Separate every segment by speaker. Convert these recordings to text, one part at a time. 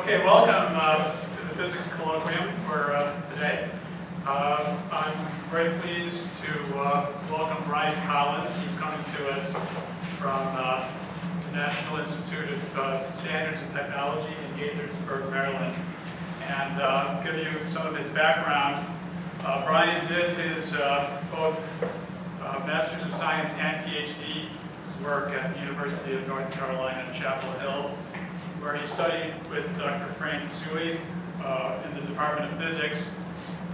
Speaker 1: Okay, welcome to the Physics Colloquium for today. I'm very pleased to welcome Brian Collins. He's coming to us from the National Institute of Standards and Technology in Gaithersburg, Maryland, and give you some of his background. Brian did his both Masters of Science and PhD work at the University of North Carolina at Chapel Hill, where he studied with Dr. Frank Zui in the Department of Physics.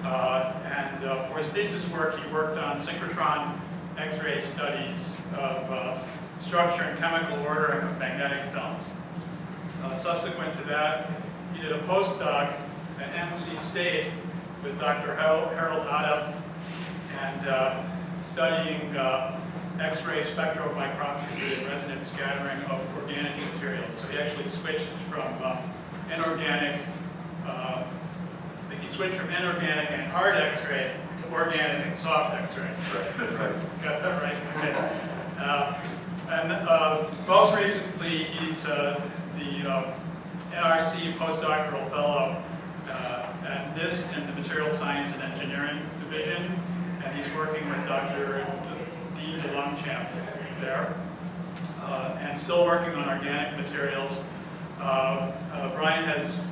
Speaker 1: And for his thesis work, he worked on synchrotron X-ray studies of structure and chemical ordering of magnetic films. Subsequent to that, he did a postdoc at NC State with Dr. Harold Odup and studying X-ray spectromicroscopy and resonant scattering of organic materials. So he actually switched from inorganic, I think he switched from inorganic and hard X-ray to organic and soft X-ray.
Speaker 2: Right, that's right.
Speaker 1: Got that right? Okay. And most recently, he's the NRC postdoctoral fellow at NIST in the Material Science and Engineering Division, and he's working with Dr. Longchamp there, and still working on organic materials. Brian has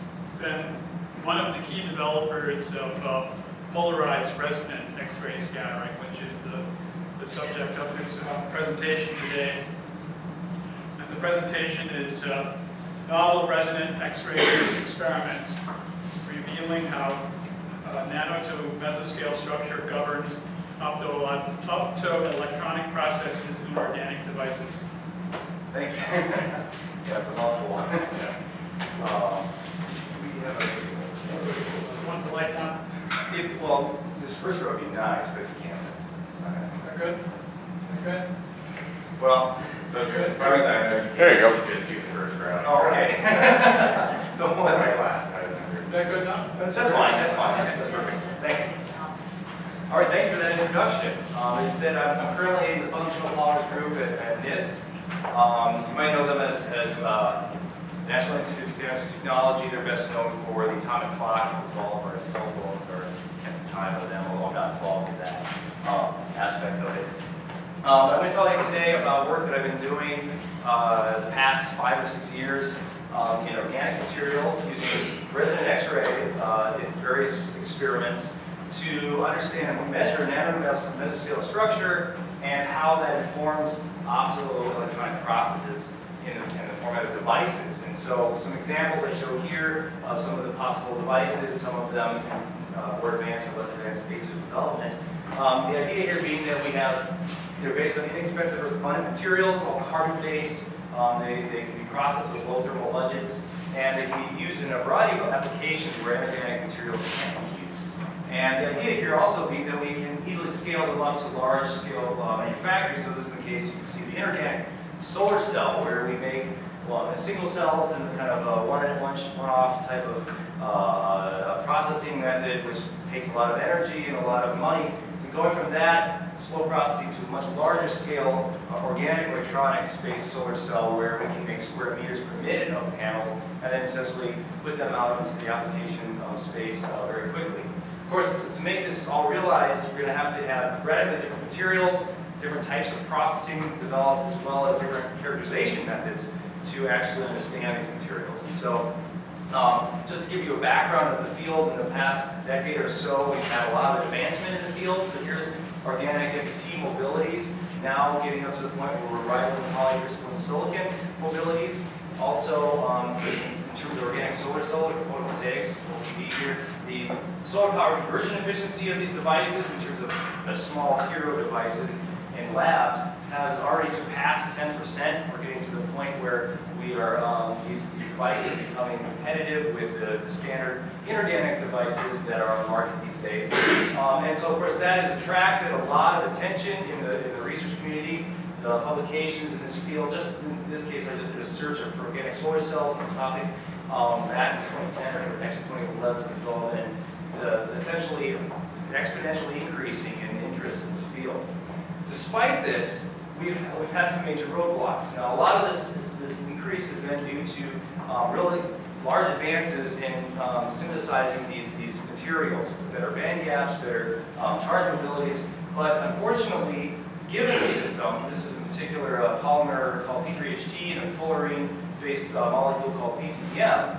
Speaker 1: been one of the key developers of polarized resonant X-ray scattering, which is the subject of his presentation today. And the presentation is novel resonant X-ray experiments revealing how nano-to-mesoscale structure governs optoelectronic processes in organic devices.
Speaker 2: Thanks. Yeah, it's a mouthful. We have
Speaker 1: Want the light down?
Speaker 2: well, this first row would be nice, but if you can't, it's not going to.
Speaker 1: They're good? They're good?
Speaker 2: Well, so as far as I know,
Speaker 3: There you go.
Speaker 2: just keep the first row. Oh, okay. The whole of my class.
Speaker 1: Is that good now?
Speaker 2: That's fine, that's fine. That's perfect. Thanks. All right, thanks for that introduction. As I said, I'm currently in the Functional Polymers group at NIST. You might know them as National Institute of Standards and Technology. They're best known for the atomic clock, because all of our cell phones are kept time with them, although I'm not involved in that aspect of it. I'm going to tell you today about work that I've been doing the past 5 or 6 years in organic materials using resonant X-ray in various experiments to understand and measure nano-mesoscale structure and how that informs optoelectronic processes in the format of devices. And so some examples I show here of some of the possible devices, some of them more advanced or less advanced stages of development. The idea here being that they're based on inexpensive or abundant materials, all carbon-based. They can be processed with low thermal budgets, and they can be used in a variety of applications where inorganic materials can't be used. And the idea here also being that we can easily scale them up to large-scale manufacturing. So this is the case, you can see the inorganic solar cell, where we make single cells in kind of a one-off type of processing method, which takes a lot of energy and a lot of money. And going from that slow processing to a much larger scale organic electronics-based solar cell, where we can make square meters per minute of panels, and then essentially put them out into the application space very quickly. Of course, to make this all realized, we're going to have radically different materials, different types of processing developed, as well as different characterization methods to actually understand these materials. And so, just to give you a background of the field, in the past decade or so, we've had a lot of advancement in the field. So here's organic FET mobilities, now getting up to the point where we're rivaling polycrystalline silicon mobilities. Also, in terms of organic solar cell photovoltaics, what we need here, the solar power conversion efficiency of these devices in terms of the small hero devices in labs has already surpassed 10%. We're getting to the point where we are these devices are becoming competitive with the standard inorganic devices that are on the market these days. And so, of course, that has attracted a lot of attention in the research community. The publications in this field, just in this case, I just did a search for organic solar cells on the topic back in 2010 or actually 2011 development, essentially exponentially increasing in interest in this field. Despite this, we've had some major roadblocks. Now, a lot of this increase has been due to really large advances in synthesizing these materials, better band gaps, better charge mobilities. But unfortunately, given the system, this is in particular a polymer called P3HT and a fullerene-based molecule called PCBM,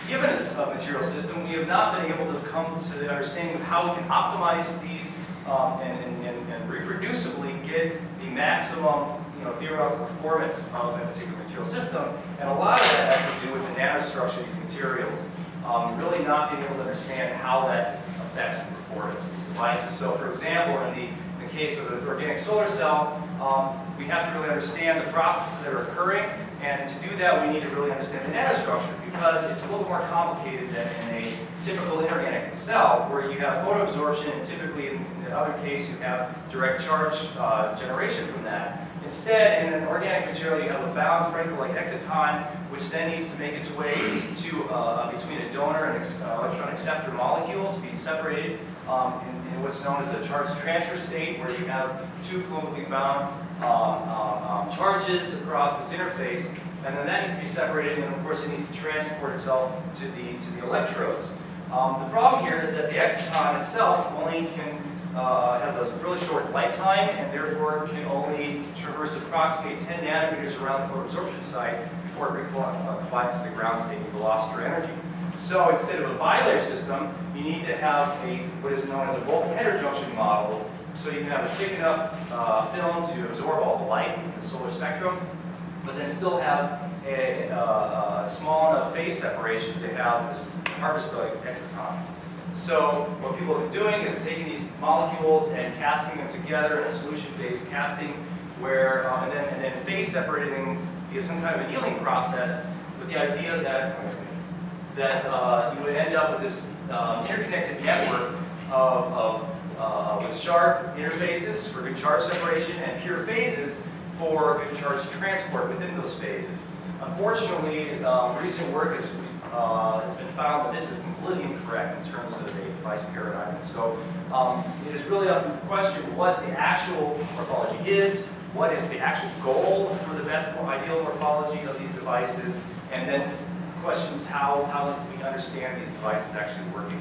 Speaker 2: given this material system, we have not been able to come to the understanding of how we can optimize these and reproducibly get the maximum theoretical performance of a particular material system. And a lot of that has to do with the nanostructure of these materials, really not being able to understand how that affects the performance of these devices. So for example, in the case of the organic solar cell, we have to really understand the processes that are occurring, and to do that we need to really understand the nanostructure, because it's a little more complicated than in a typical inorganic cell where you have photoabsorption, and typically in the other case you have direct charge generation from that. Instead, in an organic material, you have a bound Frankel-like exciton, which then needs to make its way to between a donor and electron acceptor molecule to be separated in what's known as the charge transfer state, where you have two covalently bound charges across this interface, and then that needs to be separated, and of course it needs to transport itself to the electrodes. The problem here is that the exciton itself only has a really short lifetime, and therefore can only traverse approximately 10 nanometers around the photoabsorption site before it collides to the ground state with velocity or energy. So instead of a bilayer system, you need to have what is known as a bulk heterojunction model, so you can have a thick enough film to absorb all the light from the solar spectrum, but then still have a small enough phase separation to have this harvest-like excitons. So what people have been doing is taking these molecules and casting them together in a solution-based casting, where and then phase separating them via some kind of annealing process, with the idea that you would end up with this interconnected network with sharp interfaces for good charge separation and pure phases for good charge transport within those phases. Unfortunately, recent work has been found that this is completely incorrect in terms of a device paradigm. And so it is really up to question what the actual morphology is, what is the actual goal for the best or ideal morphology of these devices, and then questions how we understand these devices actually working.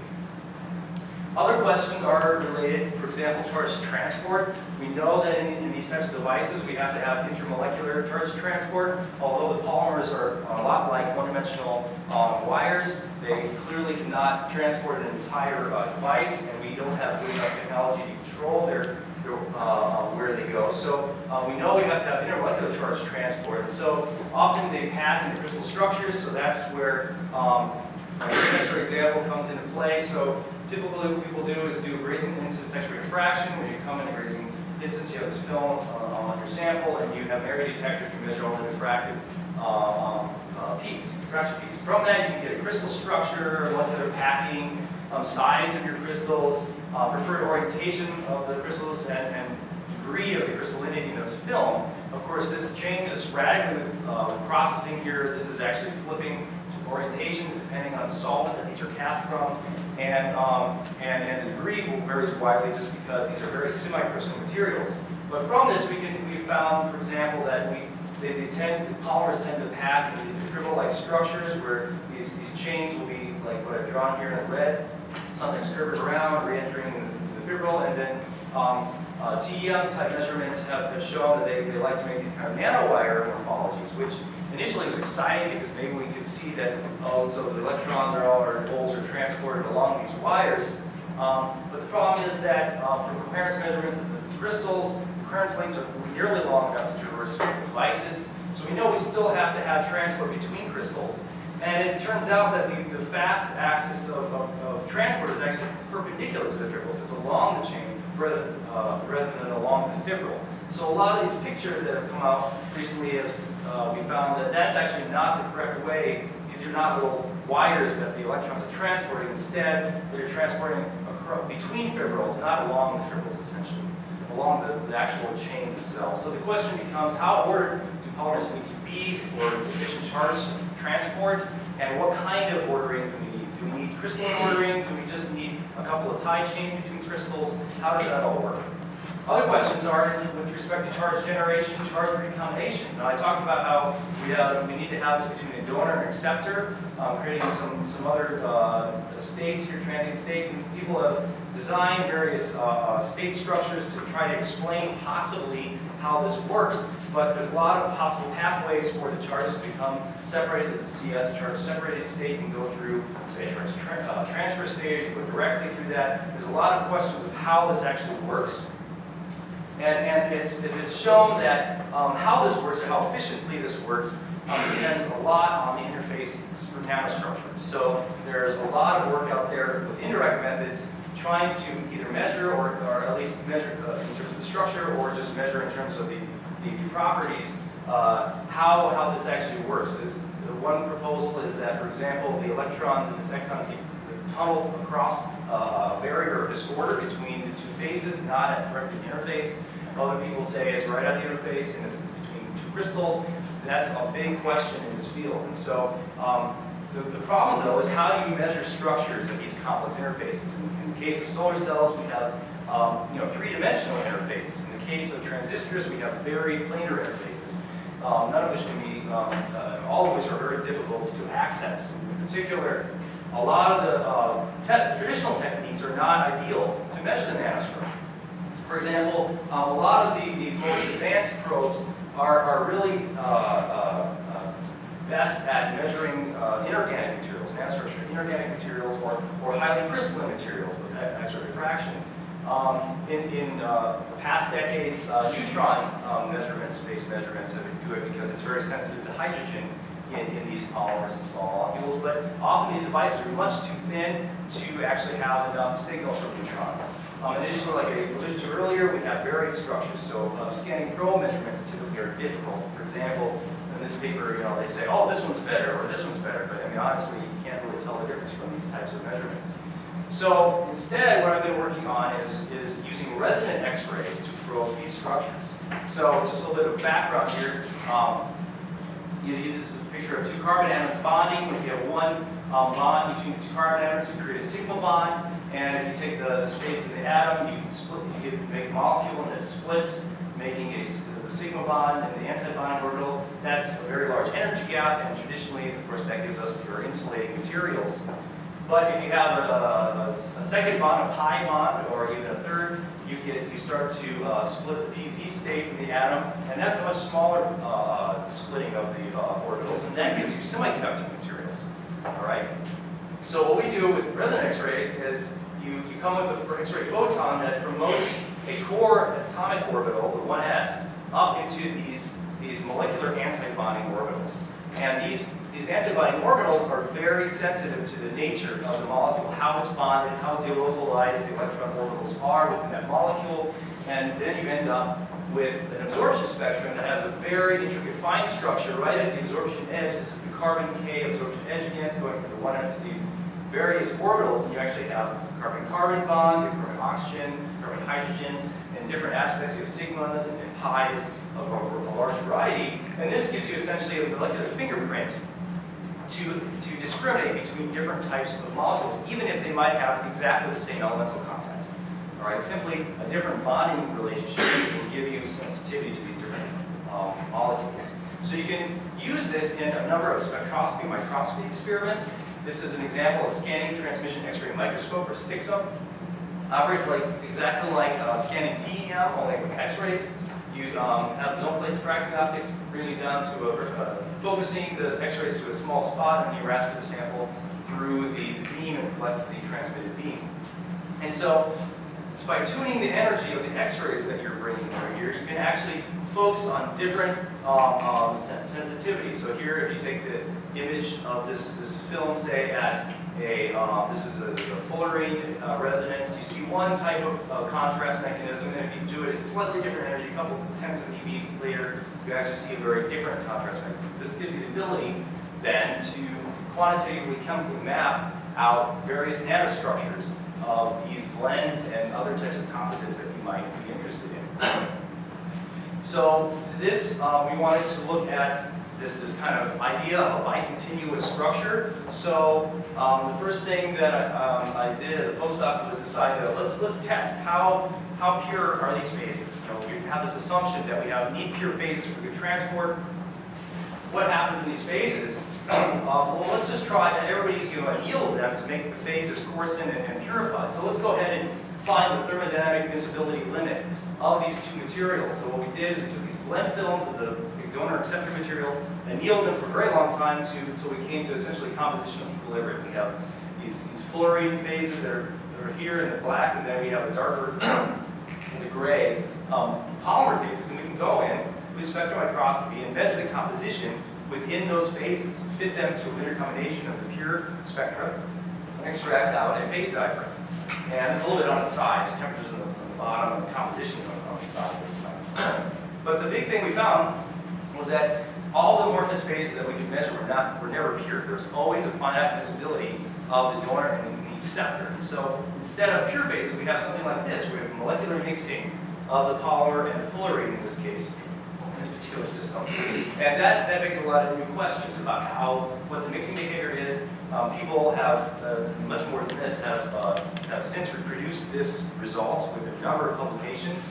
Speaker 2: Other questions are related, for example, charge transport. We know that in these types of devices we have to have intermolecular charge transport. Although the polymers are a lot like one-dimensional wires, they clearly cannot transport an entire device, and we don't have good enough technology to control where they go. So we know we have to have intermolecular charge transport. So often they pack into crystal structures, so that's where this for example comes into play. So typically what people do is do grazing incidence X-ray diffraction. When you come into grazing incidence, you have this film on your sample, and you have an area detector to measure all the diffractive peaks, diffraction peaks. From that you can get a crystal structure, molecular packing, size of your crystals, preferred orientation of the crystals, and degree of the crystallinity of the film. Of course, this changes radically with processing here. This is actually flipping orientations depending on the solvent that these are cast from, and the degree varies widely just because these are very semi-crystalline materials. But from this, we found, for example, that the polymers tend to pack into fibril-like structures where these chains will be like what I've drawn here in red. Something's curved around, re-entering into the fibril, and then TEM type measurements have shown that they like to make these kind of nanowire morphologies, which initially was exciting because maybe we could see that, so the electrons or holes are transported along these wires. But the problem is that from coherence measurements of the crystals, the coherence lengths are nearly long enough to traverse devices. So we know we still have to have transport between crystals. And it turns out that the fast axis of transport is actually perpendicular to the fibrils. It's along the chain rather than along the fibril. So a lot of these pictures that have come out recently we found that that's actually not the correct way. These are not little wires that the electrons are transporting. Instead, they're transporting between fibrils, not along the fibrils essentially, along the actual chains themselves. So the question becomes, how ordered do polymers need to be for efficient charge transport, and what kind of ordering do we need? Do we need crystalline ordering? Do we just need a couple of tie chains between crystals? How does that all work? Other questions are with respect to charge generation, charge recombination. Now I talked about how we need to have this between a donor and acceptor, creating some other states here, transient states, and people have designed various state structures to try to explain possibly how this works, but there's a lot of possible pathways for the charges to become separated. There's a CS, charge separated state, and go through, say, a charge transfer state, you go directly through that. There's a lot of questions of how this actually works. And it's shown that how this works, or how efficiently this works, depends a lot on the interface for nanostructures. So there's a lot of work out there with indirect methods trying to either measure or at least measure in terms of the structure, or just measure in terms of the properties, how this actually works. The one proposal is that, for example, the electrons in this exon tunnel across a barrier or disorder between the two phases, not at directly interface. Other people say it's right at the interface and it's between two crystals. That's a big question in this field. And so the problem, though, is how do you measure structures at these complex interfaces? In the case of solar cells, we have three-dimensional interfaces. In the case of transistors, we have very planar interfaces, none of which can be, all of which are very difficult to access. In particular, a lot of the traditional techniques are not ideal to measure the nanostructure. For example, a lot of the most advanced probes are really best at measuring inorganic materials, nanostructure inorganic materials, or highly crystalline materials with X-ray diffraction. In past decades, neutron measurements-based measurements have been good because it's very sensitive to hydrogen in these polymers and small molecules, but often these devices are much too thin to actually have enough signal from neutrons. In addition, like I alluded to earlier, we have buried structures, so scanning probe measurements typically are difficult. For example, in this paper, they say, oh, this one's better, or this one's better, but I mean, honestly, you can't really tell the difference from these types of measurements. So instead, what I've been working on is using resonant X-rays to probe these structures. So just a little bit of background here. This is a picture of two carbon atoms bonding. If you have one bond between two carbon atoms, you create a sigma bond. And if you take the states of the atom, you can split, you can make a molecule and it splits, making a sigma bond and the anti-bonding orbital. That's a very large energy gap, and traditionally, of course, that gives us your insulating materials. But if you have a second bond, a pi bond, or even a third, you start to split the pz state from the atom, and that's a much smaller splitting of the orbitals, and that gives you semiconducting materials. All right. So what we do with resonant X-rays is you come with an X-ray photon that promotes a core atomic orbital, the 1s, up into these molecular antibonding orbitals. And these antibonding orbitals are very sensitive to the nature of the molecule, how it's bonded, how delocalized the electron orbitals are within that molecule, and then you end up with an absorption spectrum that has a very intricate fine structure right at the absorption edge. This is the carbon K absorption edge again, going from the 1s to these various orbitals, and you actually have carbon-carbon bonds, and carbon-oxygen, carbon-hydrogens, and different aspects. You have sigmas and pi's of a large variety, and this gives you essentially a molecular fingerprint to discriminate between different types of molecules, even if they might have exactly the same elemental content. All right, simply a different bonding relationship will give you sensitivity to these different molecules. So you can use this in a number of spectroscopy and microscopy experiments. This is an example of scanning transmission X-ray microscope, or STXM. Operates exactly like scanning TEM, only with X-rays. You have zone plate diffracting optics, bringing it down to focusing the X-rays to a small spot, and you raster the sample through the beam and collect the transmitted beam. And so, by tuning the energy of the X-rays that you're bringing through here, you can actually focus on different sensitivities. So here, if you take the image of this film, say at this is a fullerene resonance, you see one type of contrast mechanism, and if you do it at slightly different energy, a couple tenths of eV later, you actually see a very different contrast mechanism. This gives you the ability then to quantitatively chemically map out various nanostructures of these blends and other types of composites that you might be interested in. So this, we wanted to look at this kind of idea of a bicontinuous structure. So the first thing that I did as a postdoc was decide that let's test how pure are these phases. You know, we have this assumption that we need pure phases for good transport. What happens in these phases? Well, let's just try, and everybody anneals them to make the phases coarsen and purified. So let's go ahead and find the thermodynamic miscibility limit of these two materials. So what we did is we took these blend films of the donor-acceptor material, annealed them for a very long time until we came to essentially compositional equilibrium. We have these fullerene phases that are here in the black, and then we have the darker, in the gray, polymer phases. And we can go in with spectral microscopy and measure the composition within those phases, fit them to an intercombination of the pure spectra, and extract out a phase diagram. And it's a little bit on the side, so temperatures on the bottom, and compositions on the side this time. But the big thing we found was that all the amorphous phases that we could measure were never pure. There was always a finite miscibility of the donor and the acceptor. And so instead of pure phases, we have something like this. We have molecular mixing of the polymer and the fullerene in this case, in this particular system. And that begs a lot of new questions about what the mixing behavior is. People have, much more than this, have since reproduced this result with a number of publications.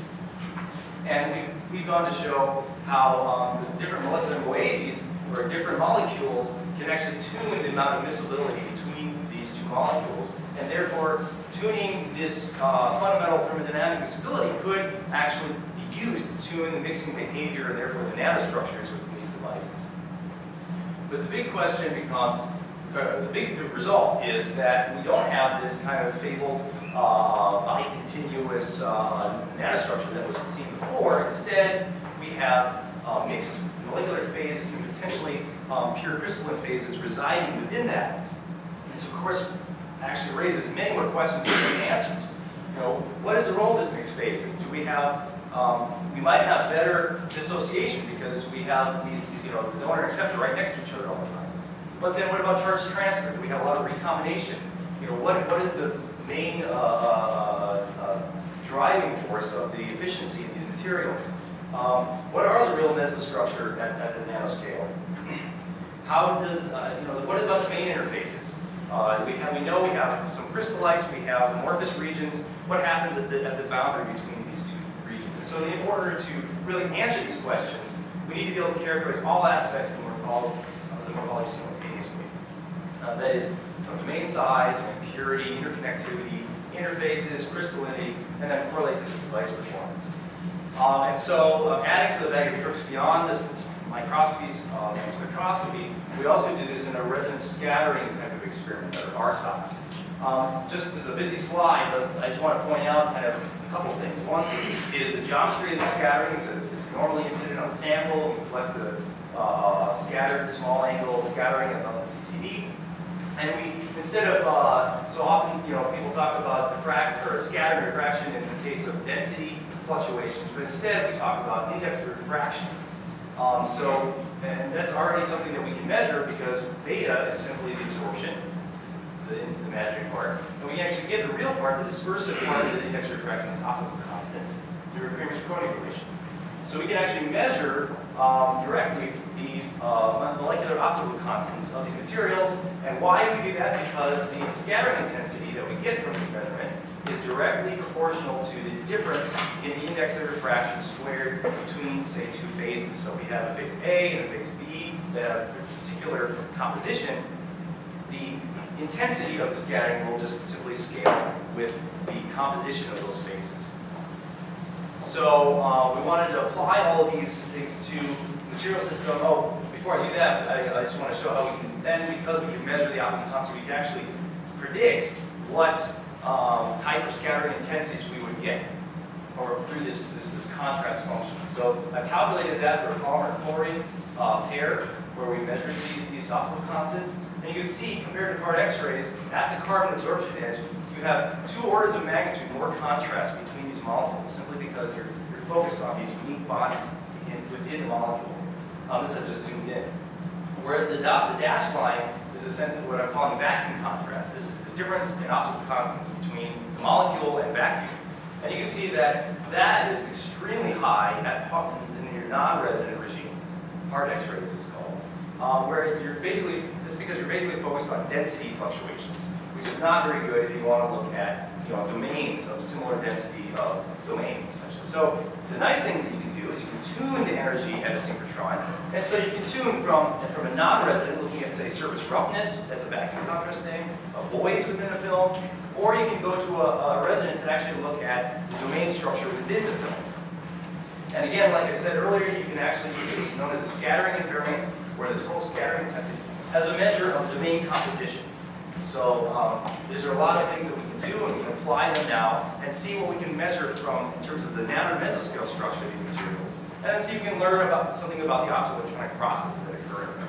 Speaker 2: And we've gone to show how the different molecular moieties, or different molecules, can actually tune the amount of miscibility between these two molecules. And therefore, tuning this fundamental thermodynamic miscibility could actually be used to tune the mixing behavior and therefore the nanostructures within these devices. But the big question becomes, the result is that we don't have this kind of fabled bicontinuous nanostructure that was seen before. Instead, we have mixed molecular phases and potentially pure crystalline phases residing within that. This, of course, actually raises many more questions than answers. You know, what is the role of these mixed phases? Do we have, we might have better dissociation because we have these the donor and acceptor right next to each other all the time. But then what about charge transfer? Do we have a lot of recombination? You know, what is the main driving force of the efficiency of these materials? What are the real mesostructure at the nanoscale? How does, what about the main interfaces? We know we have some crystallites, we have amorphous regions. What happens at the boundary between these two regions? And so in order to really answer these questions, we need to be able to characterize all aspects of the morphology simultaneously. That is, domain size, domain purity, interconnectivity, interfaces, crystallinity, and then correlate this to device performance. And so, adding to the bag of tricks beyond this microscopies and spectroscopy, we also do this in a resonance scattering type of experiment, or RSOX. Just this is a busy slide, but I just want to point out kind of a couple things. One is the geometry of the scattering. So it's normally incident on the sample. We collect the scattered small angle scattering on the CCD. And we, instead of, so often, people talk about scattering refraction in the case of density fluctuations, but instead we talk about index of refraction. And that's already something that we can measure because beta is simply the absorption, the imaginary part. And we can actually get the real part, the dispersive part of the index of refraction is optical constants through a Kramer-Shkroni relation. So we can actually measure directly the molecular optical constants of these materials. And why do we do that? Because the scattering intensity that we get from this measurement is directly proportional to the difference in the index of refraction squared between, say, two phases. So if we have a phase A and a phase B that have a particular composition, the intensity of the scattering will just simply scale with the composition of those phases. So we wanted to apply all of these things to the material system. Oh, before I do that, I just want to show how we can then, because we can measure the optical constant, we can actually predict what type of scattering intensities we would get, or through this contrast function. So I calculated that for a polymer chlorine pair, where we measured these optical constants. And you can see, compared to hard X-rays, at the carbon absorption edge, you have 2 orders of magnitude more contrast between these molecules, simply because you're focused on these unique bodies within the molecule. This is just zoomed in. Whereas the dashed line is essentially what I'm calling vacuum contrast. This is the difference in optical constants between the molecule and vacuum. And you can see that is extremely high in your non-resonant regime. Hard X-rays is called. where it's because you're basically focused on density fluctuations, which is not very good if you want to look at domains of similar density of domains, essentially. So the nice thing that you can do is you can tune the energy at a synchrotron, and so you can tune from a non-resident, looking at, say, surface roughness, that's a vacuum contrast thing, voids within a film, or you can go to a resonance and actually look at the domain structure within the film. And again, like I said earlier, you can actually use what's known as the scattering invariant, where the total scattering intensity as a measure of domain composition. So there's a lot of things that we can do, and we can apply them now and see what we can measure from in terms of the nano-to-mesoscale structure of these materials, and then see if we can learn about something about the optoelectronic processes that occur in them.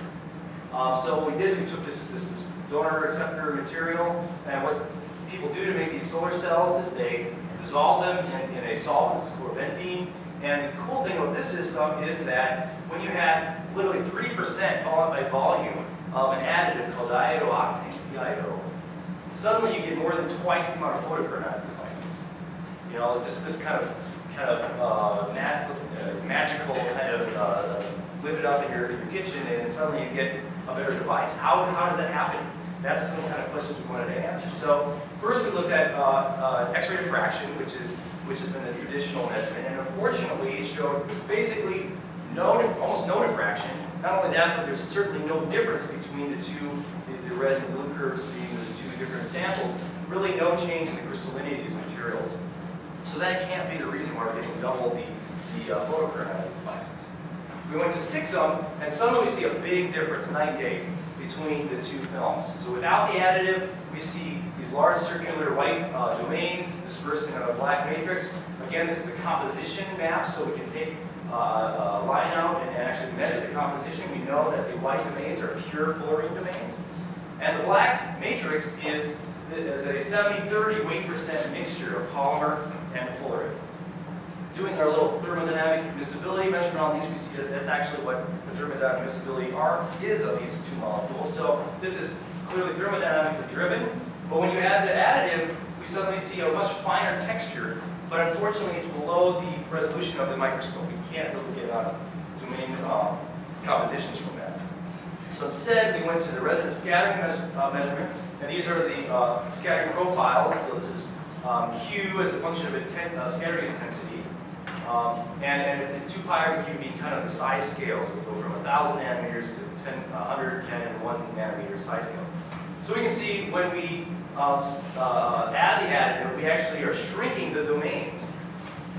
Speaker 2: So what we did is we took this donor acceptor material, and what people do to make these solar cells is they dissolve them in a solvent, this is chlorobenzene. And the cool thing about this system is that when you had literally 3% followed by volume of an additive called iodooctane, iodo, suddenly you get more than twice the amount of photocurrent on these devices. It's just this kind of magical kind of whip it up in your kitchen, and suddenly you get a better device. How does that happen? That's some kind of questions we wanted to answer. So first we looked at X-ray diffraction, which has been the traditional measurement, and unfortunately it showed basically almost no diffraction. Not only that, but there's certainly no difference between the two, the red and blue curves being those two different samples. Really no change in the crystallinity of these materials. So that can't be the reason why we're getting double the photocurrent on these devices. We went to stick some, and suddenly we see a big difference, night and day, between the two films. So without the additive, we see these large circular white domains dispersed in a black matrix. Again, this is a composition map, so we can take a line out and actually measure the composition. We know that the white domains are pure fullerene domains. And the black matrix is a 70-30 weight % mixture of polymer and fullerene. Doing our little thermodynamic miscibility measurement on these, we see that that's actually what the thermodynamic miscibility is of these two molecules. So this is clearly thermodynamically driven, but when you add the additive, we suddenly see a much finer texture, but unfortunately it's below the resolution of the microscope. We can't really get domain compositions from that. So instead, we went to the resonant scattering measurement, and these are the scattering profiles. So this is Q as a function of scattering intensity. And 2 pi over Q being kind of the size scale, so we go from 1,000 nanometers to 110 and 1 nanometer size scale. So we can see when we add the additive, we actually are shrinking the domains.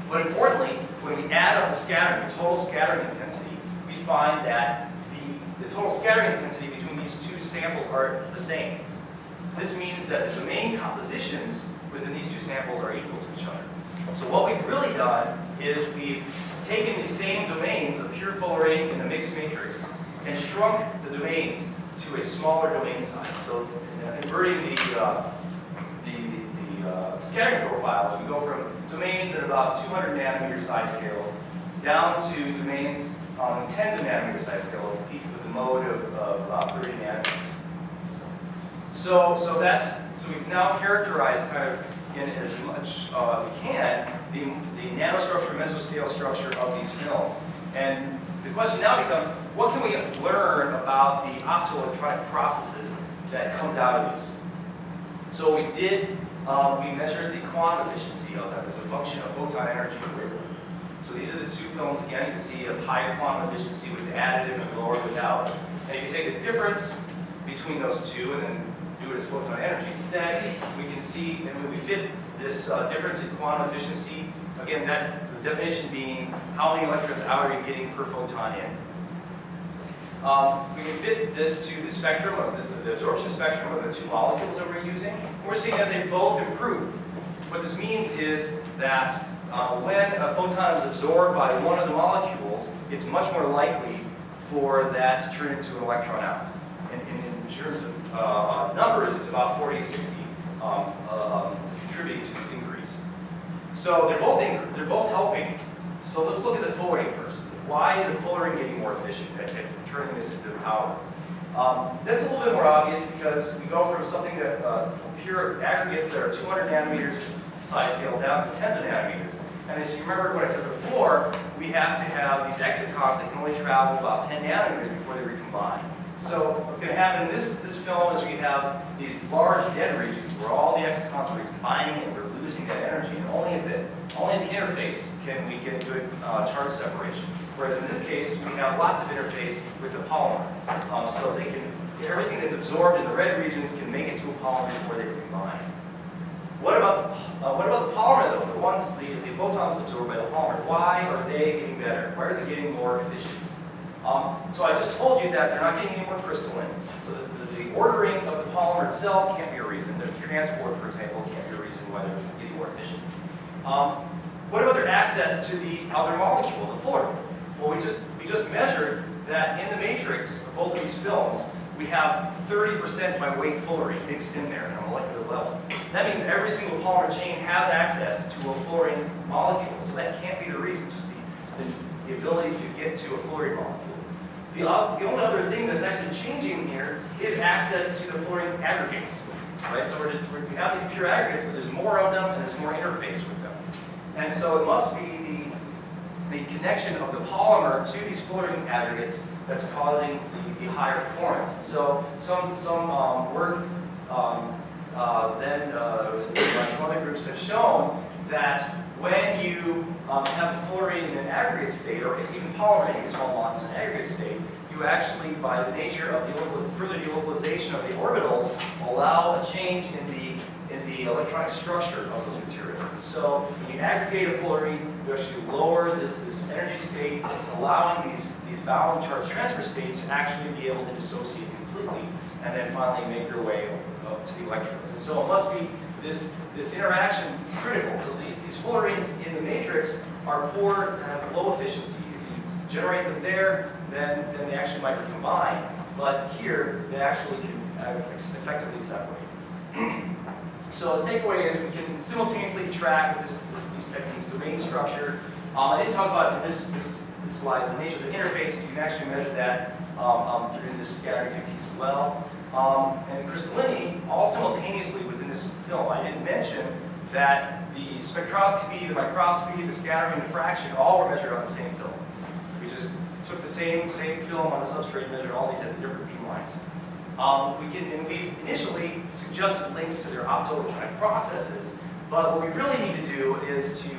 Speaker 2: But importantly, when we add up the scattering, the total scattering intensity, we find that the total scattering intensity between these two samples are the same. This means that the domain compositions within these two samples are equal to each other. So what we've really done is we've taken these same domains of pure fullerene in the mixed matrix and shrunk the domains to a smaller domain size. So inverting the scattering profiles, we go from domains at about 200 nanometer size scales down to domains on tens of nanometer size scales, with a mode of about 30 nanometers. So we've now characterized kind of in as much we can the nanostructure, mesoscale structure of these films. And the question now becomes, what can we learn about the optoelectronic processes that comes out of these? So we did, we measured the quantum efficiency of them as a function of photon energy per. So these are the two films. Again, you can see a higher quantum efficiency with the additive and lower without. And if you take the difference between those two and then do it as photon energy instead, we can see, and when we fit this difference in quantum efficiency, again, the definition being how many electrons out are you getting per photon in. We can fit this to the spectrum of the absorption spectrum of the two molecules that we're using. We're seeing that they both improve. What this means is that when a photon is absorbed by one of the molecules, it's much more likely for that to turn into an electron out. And in terms of numbers, it's about 40 to 60 contributing to this increase. So they're both helping. So let's look at the fullerene first. Why is the fullerene getting more efficient at turning this into power? That's a little bit more obvious because we go from something that from pure aggregates that are 200 nanometers size scale down to tens of nanometers. And as you remember what I said before, we have to have these excitons that can only travel about 10 nanometers before they recombine. So what's going to happen in this film is we have these large dead regions where all the excitons are combining and we're losing that energy, and only at the interface can we get good charge separation. Whereas in this case, we have lots of interface with the polymer, so they can everything that's absorbed in the red regions can make it to a polymer before they combine. What about the polymer though? The photons absorbed by the polymer. Why are they getting better? Why are they getting more efficient? So I just told you that they're not getting any more crystalline. So the ordering of the polymer itself can't be a reason. The transport, for example, can't be a reason why they're getting more efficient. What about their access to the other molecule, the fluorine? Well, we just measured that in the matrix of both of these films, we have 30% by weight fluorine mixed in there at a molecular level. That means every single polymer chain has access to a fluorine molecule, so that can't be the reason, just the ability to get to a fluorine molecule. The only other thing that's actually changing here is access to the fluorine aggregates, right? So we have these pure aggregates, but there's more of them and there's more interface with them. And so it must be the connection of the polymer to these fluorine aggregates that's causing the higher performance. So some work by some other groups have shown that when you have fluorine in an aggregate state, or even polymer in small molecules in an aggregate state, you actually, by the nature of further delocalization of the orbitals, allow a change in the electronic structure of those materials. So when you aggregate a fluorine, you actually lower this energy state, allowing these bound charge transfer states to actually be able to dissociate completely, and then finally make their way up to the electrons. And so it must be this interaction critical. So these fluorines in the matrix are poor and have low efficiency. If you generate them there, then they actually might recombine. But here, they actually can effectively separate. So the takeaway is we can simultaneously track with these techniques domain structure. I didn't talk about in this slide the nature of the interface. You can actually measure that through this scattering technique as well. And crystallinity, all simultaneously within this film. I didn't mention that the spectroscopy, the microscopy, the scattering, diffraction, all were measured on the same film. We just took the same film on the substrate and measured all these at the different beam lines. We've initially suggested links to their optoelectronic processes, but what we really need to do is to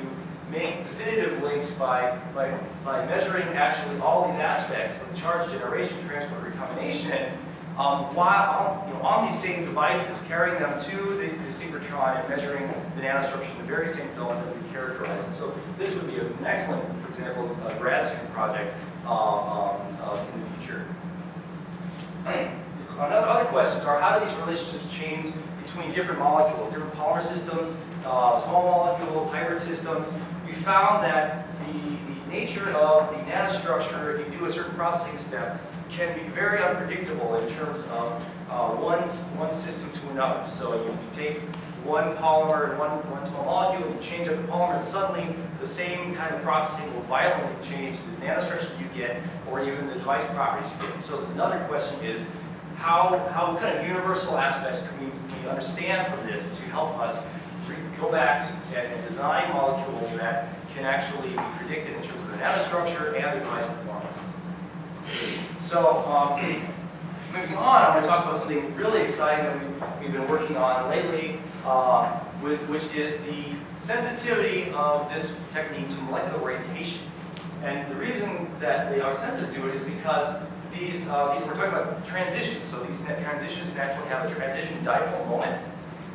Speaker 2: make definitive links by measuring actually all these aspects of the charge generation, transport, recombination, while on these same devices, carrying them to the synchrotron and measuring the nanostructure in the very same films that we characterize. And so this would be an excellent, for example, grad student project in the future. Other questions are, how do these relationships change between different molecules, different polymer systems, small molecules, hybrid systems? We found that the nature of the nanostructure, if you do a certain processing step, can be very unpredictable in terms of one system to another. So you take one polymer and one small molecule, and you change up the polymer, and suddenly the same kind of processing will violently change the nanostructure you get, or even the device properties you get. So another question is, what kind of universal aspects can we understand from this to help us go back and design molecules that can actually be predicted in terms of the nanostructure and the device performance? So moving on, I'm going to talk about something really exciting that we've been working on lately, which is the sensitivity of this technique to molecular orientation. And the reason that they are sensitive to it is because we're talking about transitions. So these transitions naturally have a transition dipole moment,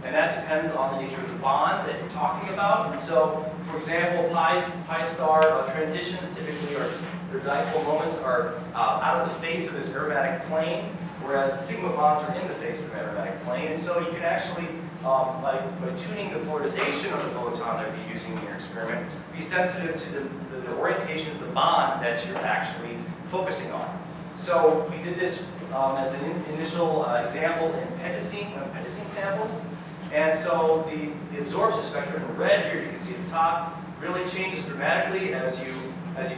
Speaker 2: and that depends on the nature of the bond that you're talking about. And so, for example, pi star transitions typically their dipole moments are out of the face of this aromatic plane, whereas the sigma bonds are in the face of the aromatic plane. And so you can actually, by tuning the polarization of the photon that you're using in your experiment, be sensitive to the orientation of the bond that you're actually focusing on. So we did this as an initial example in pentacene samples. And so the absorption spectrum in red here, you can see at the top, really changes dramatically as you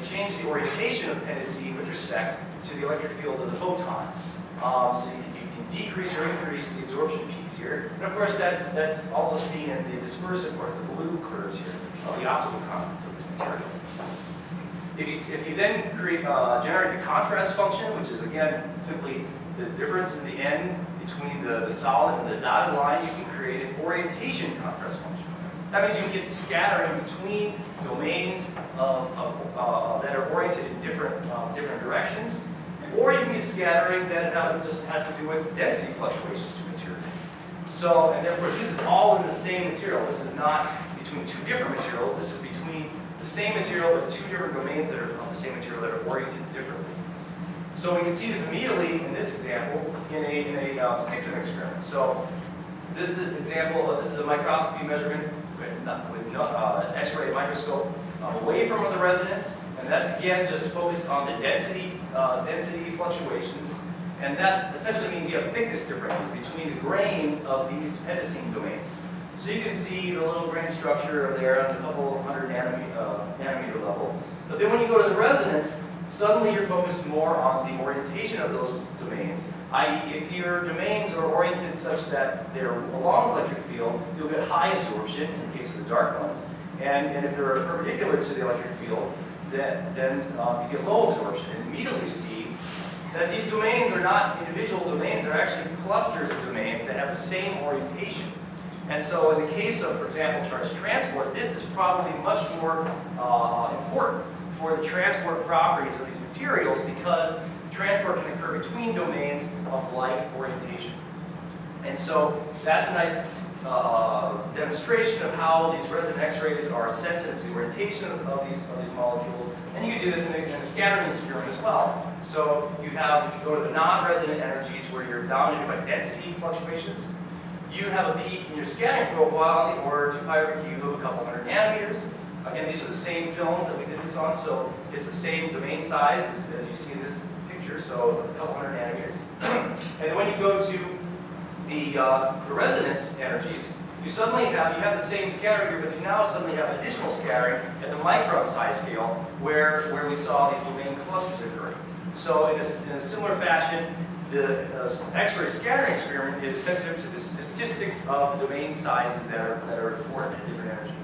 Speaker 2: change the orientation of pentacene with respect to the electric field of the photon. So you can decrease or increase the absorption peaks here. And of course, that's also seen in the dispersive parts, the blue curves here, of the optical constants of this material. If you then generate the contrast function, which is again simply the difference in the n between the solid and the dotted line, you can create an orientation contrast function. That means you can get scattering between domains that are oriented in different directions, or you can get scattering that just has to do with density fluctuations to material. So, and therefore, this is all in the same material. This is not between two different materials. This is between the same material but two different domains that are of the same material that are oriented differently. So we can see this immediately in this example in a Stickson experiment. So this is an example. This is a microscopy measurement with X-ray microscope away from the resonance, and that's again just focused on the density fluctuations, and that essentially means you have thickness differences between the grains of these pedicine domains. So you can see the little grain structure there at a couple hundred nanometer level. But then when you go to the resonance, suddenly you're focused more on the orientation of those domains, i.e. if your domains are oriented such that they're along the electric field, you'll get high absorption in the case of the dark ones. And if they're perpendicular to the electric field, then you get low absorption. And immediately see that these domains are not individual domains, they're actually clusters of domains that have the same orientation. And so in the case of, for example, charge transport, this is probably much more important for the transport properties of these materials, because transport can occur between domains of like orientation. And so that's a nice demonstration of how these resonant X-rays are sensitive to the orientation of these molecules. And you can do this in a scattering experiment as well. So you have, if you go to the non-resonant energies where you're dominated by density fluctuations, you have a peak in your scattering profile in the order 2 pi over cube of a couple hundred nanometers. Again, these are the same films that we did this on, so it's the same domain size as you see in this picture, so a couple hundred nanometers. And when you go to the resonance energies, you suddenly have the same scattering here, but you now suddenly have additional scattering at the micron size scale where we saw these domain clusters occurring. So in a similar fashion, the X-ray scattering experiment is sensitive to the statistics of domain sizes that are important at different energies.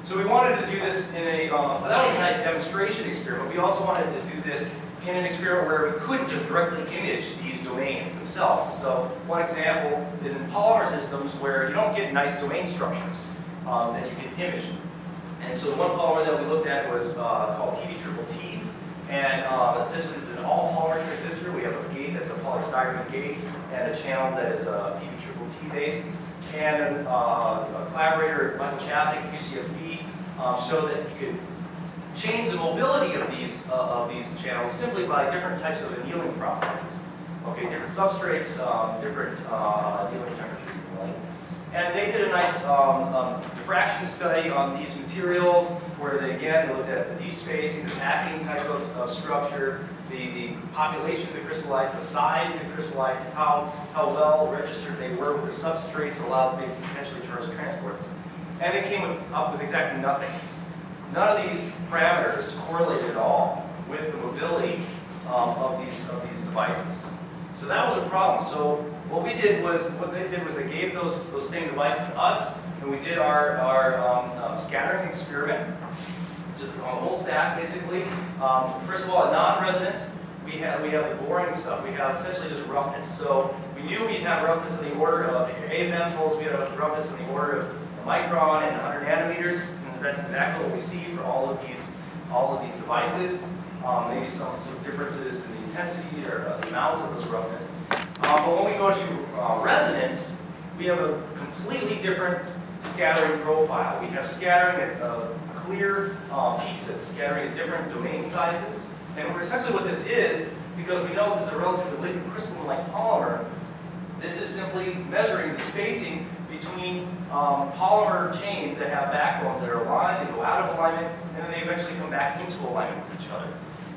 Speaker 2: So we wanted to do this in a, so that was a nice demonstration experiment. We also wanted to do this in an experiment where we couldn't just directly image these domains themselves. So one example is in polymer systems where you don't get nice domain structures that you can image. And so the one polymer that we looked at was called PB-triple-T. And essentially this is an all-polymer transistor. We have a gate that's a polystyrene gate and a channel that is PB-triple-T based. And a collaborator, Michael Chapman at UCSB, showed that you could change the mobility of these channels simply by different types of annealing processes. Okay, different substrates, different annealing temperatures and the like. And they did a nice diffraction study on these materials where they looked at the d-spacing, the packing type of structure, the population of the crystallites, the size of the crystallites, how well registered they were with the substrates to allow them to potentially charge transport. And they came up with exactly nothing. None of these parameters correlated at all with the mobility of these devices. So that was a problem. So what they did was they gave those same devices to us, and we did our scattering experiment, just on the whole stack basically. First of all, at non-resonance, we have the boring stuff. We have essentially just roughness. So we knew we'd have roughness in the order of, AFM told us we had a roughness in the order of a micron and 100 nanometers. And that's exactly what we see for all of these devices. Maybe some differences in the intensity or the amounts of those roughness. But when we go to resonance, we have a completely different scattering profile. We have scattering at clear peaks at scattering at different domain sizes. And essentially what this is, because we know this is a relatively liquid crystalline polymer, this is simply measuring the spacing between polymer chains that have backbones that are aligned, they go out of alignment, and then they eventually come back into alignment with each other.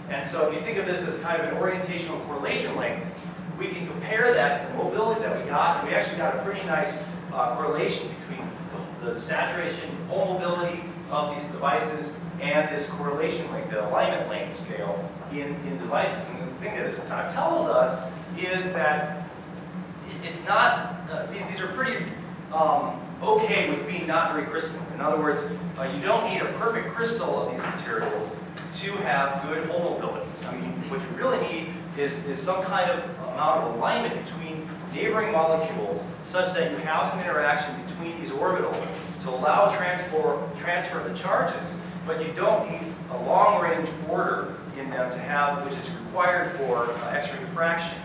Speaker 2: And so if you think of this as kind of an orientational correlation length, we can compare that to the mobilities that we got, and we actually got a pretty nice correlation between the saturation, whole mobility of these devices and this correlation length, the alignment length scale in devices. And the thing that this kind of tells us is that it's not, these are pretty okay with being not very crystalline. In other words, you don't need a perfect crystal of these materials to have good hole mobility. I mean, what you really need is some kind of amount of alignment between neighboring molecules such that you have some interaction between these orbitals to allow transfer of the charges, but you don't need a long-range order in them to have, which is required for X-ray diffraction.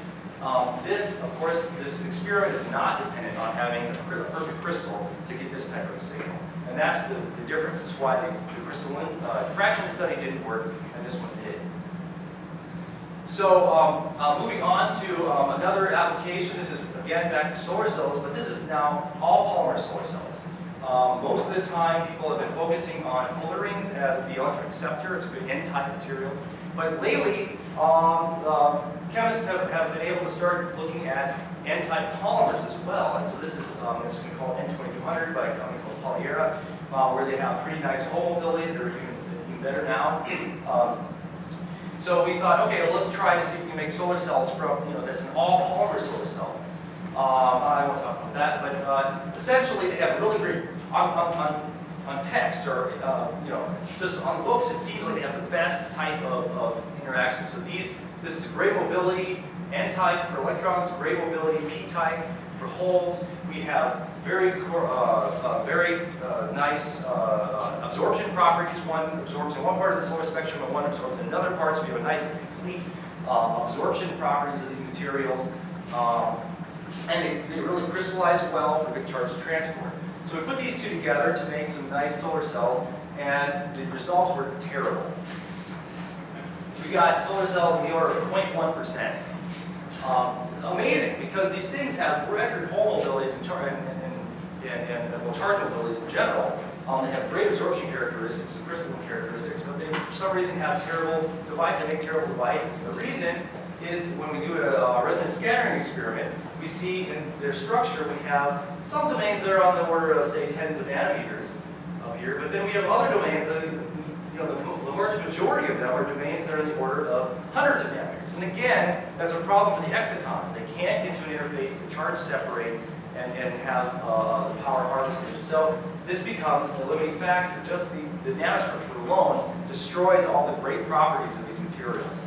Speaker 2: This, of course, this experiment is not dependent on having a perfect crystal to get this type of a signal. And that's the difference. That's why the crystalline diffraction study didn't work and this one did. So moving on to another application. This is, again, back to solar cells, but this is now all polymer solar cells. Most of the time, people have been focusing on fullerenes as the electron acceptor. It's a good N-type material. But lately, chemists have been able to start looking at N-type polymers as well. And so this is going to be called N2200 by a company called Polymers, where they have pretty nice hole mobilities. They're even better now. So we thought, okay, well, let's try to see if we can make solar cells from, that's an all-polymer solar cell. I won't talk about that, but essentially they have really great, on text or, just on the books, it seems like they have the best type of interaction. So this is great mobility, N-type for electrons, great mobility, P-type for holes. We have very nice absorption properties. One absorbs in one part of the solar spectrum and one absorbs in another part. So we have a nice complete absorption properties of these materials. And they really crystallize well for big charge transport. So we put these two together to make some nice solar cells, and the results were terrible. We got solar cells in the order of 0.1%. Amazing, because these things have record hole mobilities and charge mobilities in general. They have great absorption characteristics and crystalline characteristics, but they, for some reason, have they make terrible devices. The reason is when we do a resonant scattering experiment, we see in their structure we have some domains that are on the order of, say, tens of nanometers up here, but then we have other domains that, the large majority of them are domains that are in the order of hundreds of nanometers. And again, that's a problem for the excitons. They can't get to an interface to charge separate and have the power harvested. So this becomes a limiting factor. Just the nanostructure alone destroys all the great properties of these materials.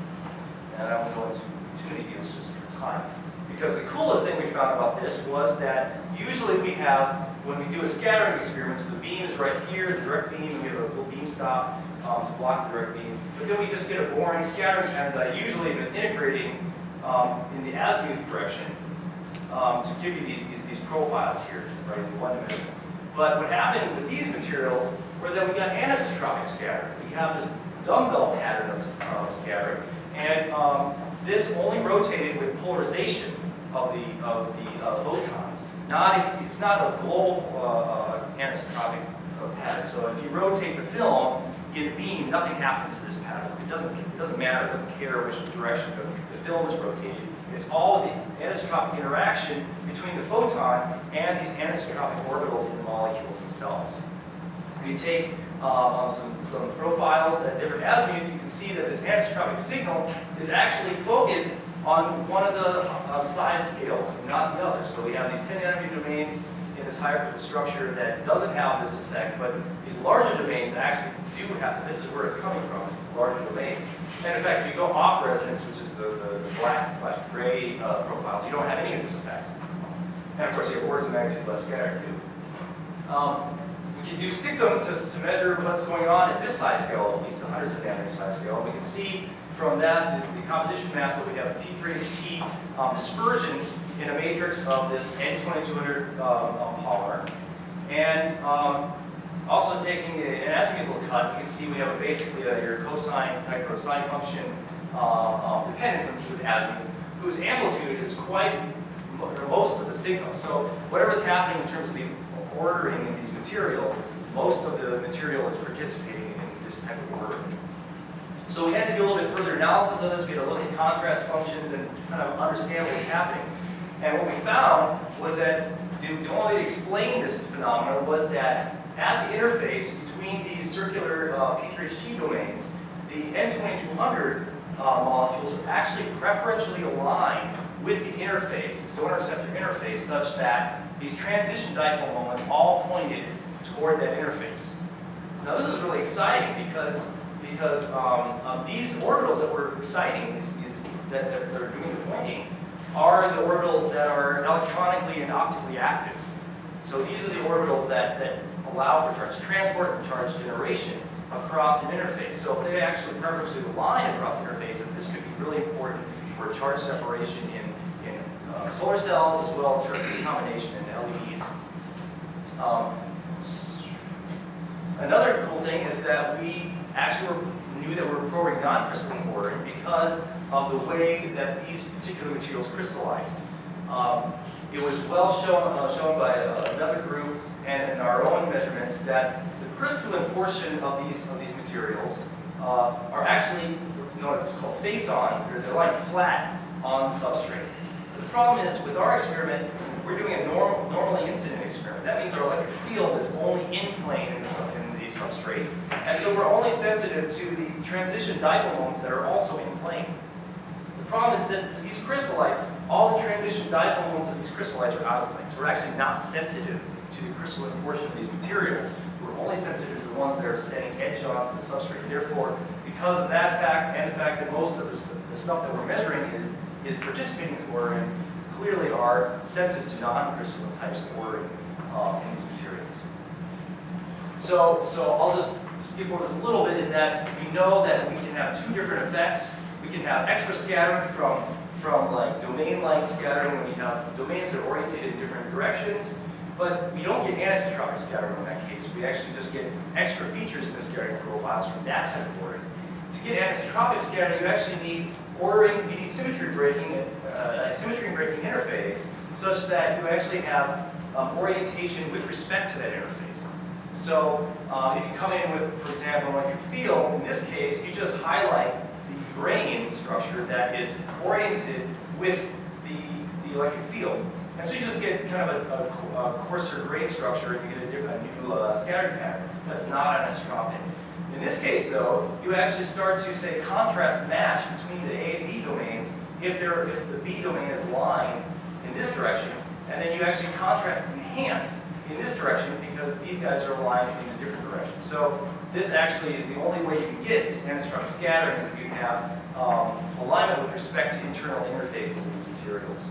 Speaker 2: And I won't go into too many details just for time. Because the coolest thing we found about this was that usually we have, when we do a scattering experiment, so the beam is right here, the direct beam, and we have a little beam stop to block the direct beam. But then we just get a boring scattering, and usually been integrating in the azimuth direction to give you these profiles here, right, in one dimension. But what happened with these materials were that we got anisotropic scattering. We have this dumbbell pattern of scattering. And this only rotated with polarization of the photons. It's not a global anisotropic pattern. So if you rotate the film in the beam, nothing happens to this pattern. It doesn't matter. It doesn't care which direction the film is rotated. It's all of the anisotropic interaction between the photon and these anisotropic orbitals in the molecules themselves. If you take some profiles at different azimuth, you can see that this anisotropic signal is actually focused on one of the size scales, not the other. So we have these 10 nanometer domains in this higher structure that doesn't have this effect, but these larger domains actually do have, this is where it's coming from, it's these larger domains. And in fact, if you go off resonance, which is the black/gray profiles, you don't have any of this effect. And of course, you have orders of magnitude less scatter too. We can do sticks to measure what's going on at this size scale, at least the hundreds of nanometer size scale. And we can see from that the composition maps that we have P3HT dispersions in a matrix of this N2200 polymer. And also taking an azimuthal cut, you can see we have basically your cosine type of sine function dependence with azimuth, whose amplitude is quite most of the signal. So whatever's happening in terms of the ordering of these materials, most of the material is participating in this type of ordering. So we had to do a little bit further analysis of this. We had to look at contrast functions and kind of understand what was happening. And what we found was that the only way to explain this phenomenon was that at the interface between these circular P3HT domains, the N2200 molecules are actually preferentially aligned with the interface, this donor receptor interface, such that these transition dipole moments all pointed toward that interface. Now this is really exciting because these orbitals that we're exciting, these that are doing the pointing are the orbitals that are electronically and optically active. So these are the orbitals that allow for charge transport and charge generation across an interface. So if they actually preferentially align across interfaces, this could be really important for charge separation in solar cells as well as charge recombination in LEDs. Another cool thing is that we actually knew that we were probing non-crystalline ordering because of the way that these particular materials crystallized. It was well shown by another group and in our own measurements that the crystalline portion of these materials are actually what's called face-on. They're lying flat on the substrate. But the problem is with our experiment, we're doing a normally incident experiment. That means our electric field is only in plane in the substrate, and so we're only sensitive to the transition dipole moments that are also in plane. The problem is that these crystallites, all the transition dipole moments of these crystallites are out of plane, so we're actually not sensitive to the crystalline portion of these materials. We're only sensitive to the ones that are standing edge on to the substrate. Therefore, because of that fact and the fact that most of the stuff that we're measuring is participating in ordering, clearly are sensitive to non-crystalline types of ordering in these materials. So I'll just skip over this a little bit in that we know that we can have two different effects. We can have extra scattering from like domain-like scattering when you have domains that are oriented in different directions, but we don't get anisotropic scattering in that case. We actually just get extra features in the scattering profiles from that type of ordering. To get anisotropic scattering, you actually need ordering, you need symmetry breaking, a symmetry breaking interface such that you actually have orientation with respect to that interface. So if you come in with, for example, an electric field, in this case, you just highlight the grain structure that is oriented with the electric field. And so you just get kind of a coarser grain structure and you get a new scattering pattern that's not anisotropic. In this case, though, you actually start to, say, contrast match between the A and B domains if the B domain is lying in this direction, and then you actually contrast enhance in this direction because these guys are lying in a different direction. So this actually is the only way you can get this anisotropic scattering is if you have alignment with respect to internal interfaces of these materials.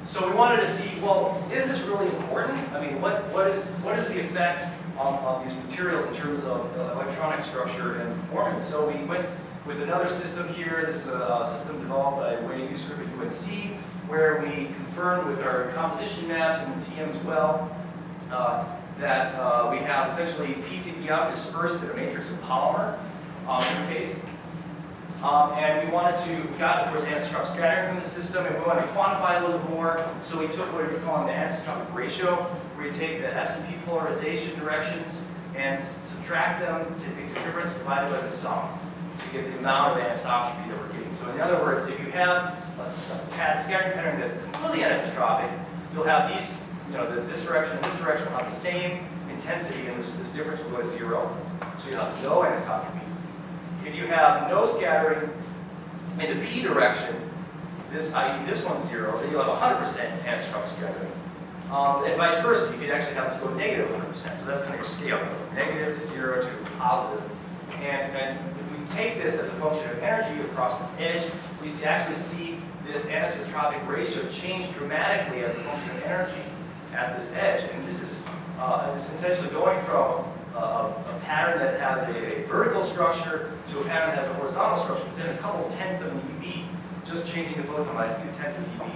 Speaker 2: So we wanted to see, well, is this really important? I mean, what is the effect on these materials in terms of electronic structure and performance? So we went with another system here. This is a system developed by Wayne Use Group at UNC, where we confirmed with our composition maps and TM as well that we have essentially PCB dispersed in a matrix of polymer in this case. And we got, of course, anisotropic scattering from the system, and we wanted to quantify a little bit more. So we took what we're calling the anisotropic ratio, where you take the S and P polarization directions and subtract them to take the difference divided by the sum to get the amount of anisotropy that we're getting. So in other words, if you have a scattering pattern that's completely anisotropic, you'll have these, this direction and this direction will have the same intensity, and this difference will go to 0. So you'll have no anisotropy. If you have no scattering in the P direction, i.e. this one's 0, then you'll have 100% anisotropic scattering. And vice versa, you could actually have this go negative 100%. So that's kind of your scale, from negative to 0 to positive. And if we take this as a function of energy across this edge, we actually see this anisotropic ratio change dramatically as a function of energy at this edge. And this is essentially going from a pattern that has a vertical structure to a pattern that has a horizontal structure within a couple tenths of an eV, just changing the photon by a few tenths of eV.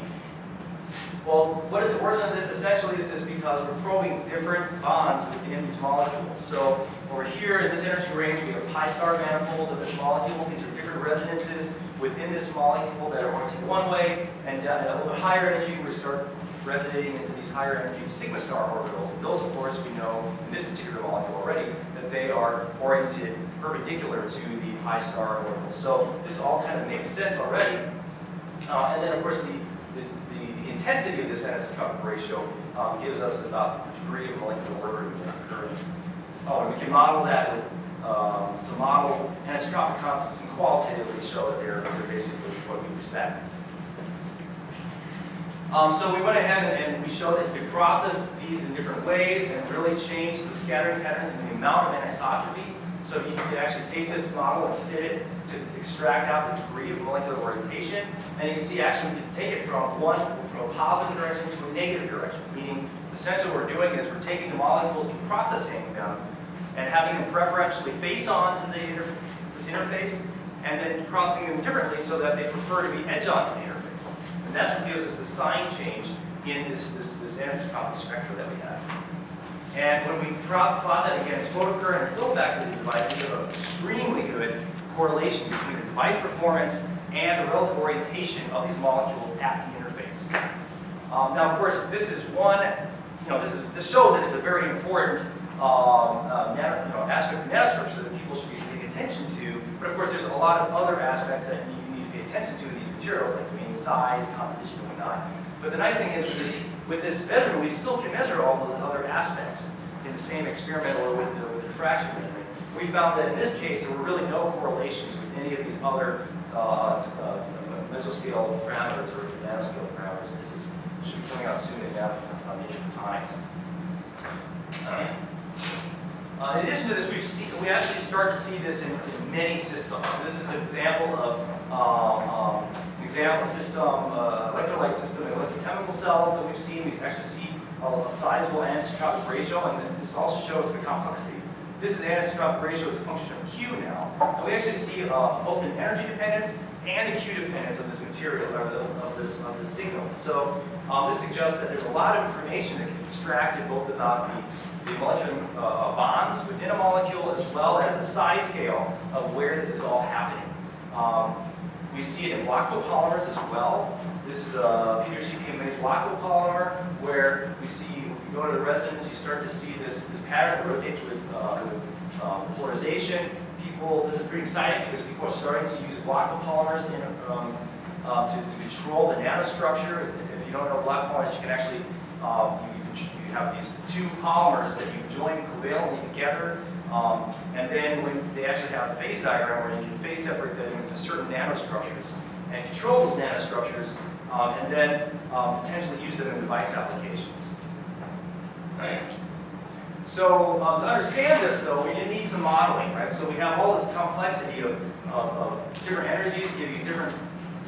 Speaker 2: Well, what is the origin of this? Essentially, this is because we're probing different bonds within these molecules. So over here in this energy range, we have a pi star manifold of this molecule. These are different resonances within this molecule that are oriented one way, and at a little bit higher energy, we start resonating into these higher energy sigma star orbitals. And those, of course, we know in this particular molecule already that they are oriented perpendicular to the pi star orbitals. So this all kind of makes sense already. And then, of course, the intensity of this anisotropic ratio gives us about the degree of molecular ordering that's occurring. Oh, and we can model that with some model anisotropic constants and qualitatively show that they're basically what we expect. So we went ahead and we showed that you could process these in different ways and really change the scattering patterns and the amount of anisotropy So you can actually take this model and fit it to extract out the degree of molecular orientation. And you can see actually we can take it from a positive direction to a negative direction, meaning essentially what we're doing is we're taking the molecules and processing them and having them preferentially face on to this interface, and then crossing them differently so that they prefer to be edge on to the interface. And that's what gives us the sign change in this anisotropic spectra that we have. And when we plot that against photocurrent and fill factor of these devices, we have an extremely good correlation between the device performance and the relative orientation of these molecules at the interface. Now, of course, this is one, this shows that it's a very important aspect of nanostructure that people should be paying attention to. But of course, there's a lot of other aspects that you need to pay attention to in these materials, like mean size, composition, and whatnot. But the nice thing is with this measurement, we still can measure all those other aspects in the same experiment or with the diffraction measurement. We found that in this case, there were really no correlations with any of these other mesoscale parameters or nanoscale parameters. This should be coming out soon in Nature Photonics. In addition to this, we actually start to see this in many systems. So this is an example of system, electrolyte system, and electrochemical cells that we've seen. We actually see a sizable anisotropic ratio, and then this also shows the complexity. This is anisotropic ratio as a function of Q now, and we actually see both an energy dependence and a Q dependence of this material, or of this signal. So this suggests that there's a lot of information that can be extracted both about the molecular bonds within a molecule as well as the size scale of where this is all happening. We see it in block copolymers as well. This is a P3CP block copolymer where we see, if you go to the resonance, you start to see this pattern rotate with polarization. This is pretty exciting because people are starting to use block copolymers to control the nanostructure. If you don't know block polymers, you can actually you have these two polymers that you join covalently together, and then when they actually have a phase diagram where you can phase separate them into certain nanostructures and control those nanostructures, and then potentially use them in device applications. So to understand this, though, we need some modeling, right? So we have all this complexity of different energies, giving you different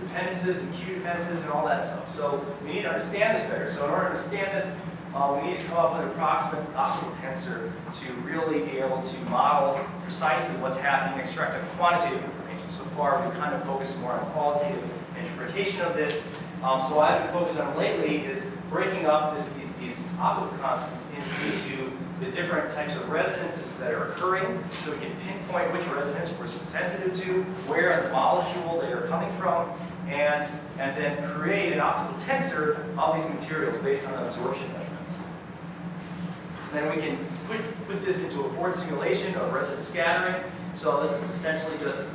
Speaker 2: dependencies and Q dependencies and all that stuff. So we need to understand this better. So in order to understand this, we need to come up with an approximate optical tensor to really be able to model precisely what's happening and extract a quantitative information. So far, we've kind of focused more on qualitative interpretation of this. So what I've been focused on lately is breaking up these optical constants into the different types of resonances that are occurring, so we can pinpoint which resonance we're sensitive to, where in the molecule they are coming from, and then create an optical tensor of these materials based on absorption measurements. Then we can put this into a forward simulation of resonance scattering. So this is essentially just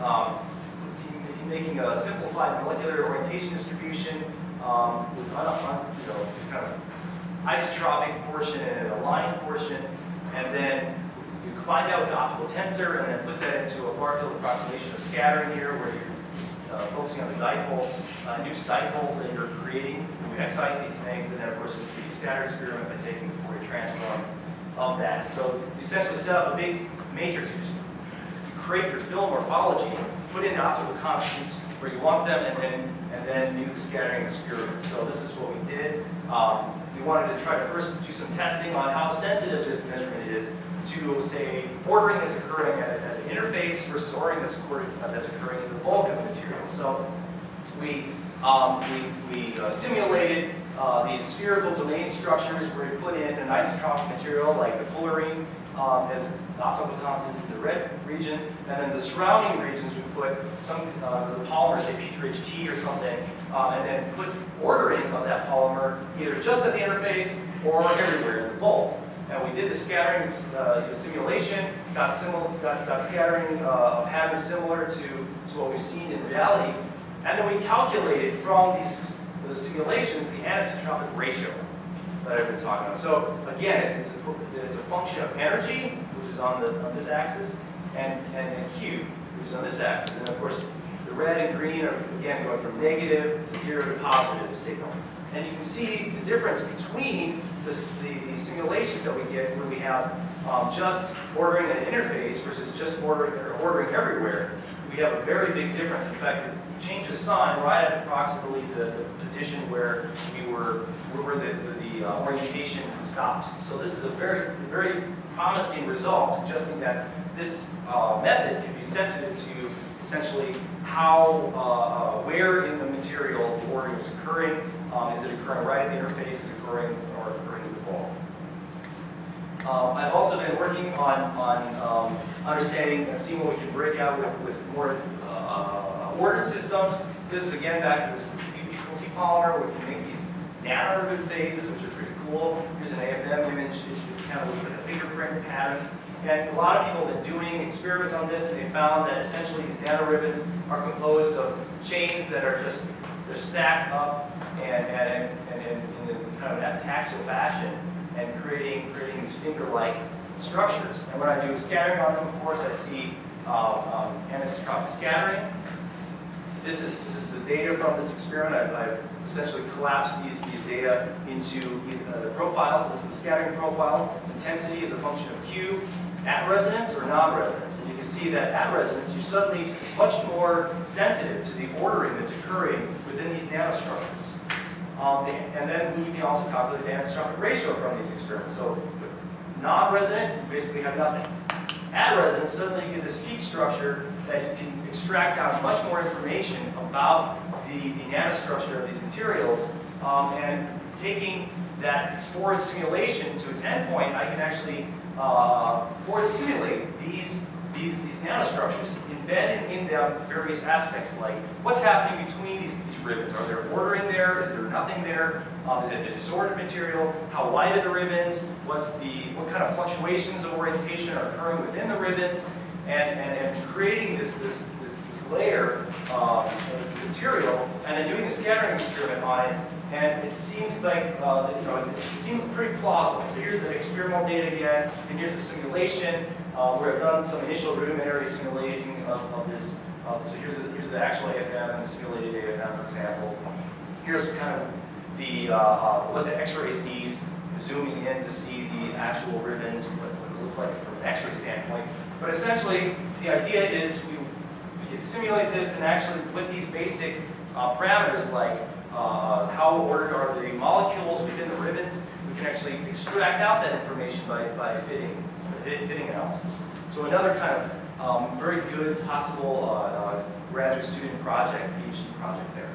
Speaker 2: making a simplified molecular orientation distribution with kind of isotropic portion and an aligned portion, and then you combine that with the optical tensor and then put that into a far field approximation of scattering here, where you're focusing on the dipoles, induced dipoles that you're creating. You excite these things, and then of course you do the scatter experiment by taking the Fourier transform of that. So you essentially set up a big matrix. You create your film morphology, put in the optical constants where you want them, and then do the scattering experiment. So this is what we did. We wanted to try to first do some testing on how sensitive this measurement is to, say, ordering that's occurring at an interface versus ordering that's occurring in the bulk of the material. So we simulated these spherical domain structures where we put in an isotropic material like the fullerene as optical constants in the red region, and then the surrounding regions we put some the polymer, say P3HT or something, and then put ordering of that polymer either just at the interface or everywhere in the bulk. And we did the scattering simulation, got scattering patterns similar to what we've seen in reality, and then we calculated from the simulations the anisotropic ratio that I've been talking about. So again, it's a function of energy, which is on this axis, and Q, which is on this axis. And of course, the red and green are, again, going from negative to 0 to positive signal. And you can see the difference between the simulations that we get when we have just ordering an interface versus just ordering everywhere. We have a very big difference. In fact, it changes sign right at approximately the position where the orientation stops. So this is a very, very promising result, suggesting that this method can be sensitive to essentially how, where in the material the ordering is occurring. Is it occurring right at the interface? Is it occurring in the ball? I've also been working on understanding and seeing what we can break out with more ordered systems. This is again back to this specialty polymer. We can make these nano-ribbon phases, which are pretty cool. Here's an AFM image. It kind of looks like a fingerprint pattern. And a lot of people have been doing experiments on this, and they found that essentially these nanoribbons are composed of chains that are just, they're stacked up and in kind of an taxial fashion, and creating these finger-like structures. And when I do scattering on them, of course, I see anisotropic scattering. This is the data from this experiment. I've essentially collapsed these data into the profiles. So this is the scattering profile. Intensity is a function of Q at resonance or non-resonance. And you can see that at resonance, you're suddenly much more sensitive to the ordering that's occurring within these nanostructures. And then you can also calculate the anisotropic ratio from these experiments. So non-resonant, you basically have nothing. At resonance, suddenly you get this peak structure that you can extract out much more information about the nanostructure of these materials. And taking that forward simulation to its endpoint, I can actually forward simulate these nanostructures, embedding in them various aspects like what's happening between these ribbons. Are there ordering there? Is there nothing there? Is it a disordered material? How wide are the ribbons? What kind of fluctuations of orientation are occurring within the ribbons? And creating this layer of this material, and then doing a scattering experiment on it. And it seems like it seems pretty plausible. So here's the experimental data again, and here's the simulation where I've done some initial rudimentary simulating of this. So here's the actual AFM and simulated AFM, for example. Here's kind of the what the X-ray sees, zooming in to see the actual ribbons, what it looks like from an X-ray standpoint. But essentially, the idea is we can simulate this, and actually with these basic parameters like how ordered are the molecules within the ribbons, we can actually extract out that information by fitting analysis. So another kind of very good possible graduate student project, PhD project there.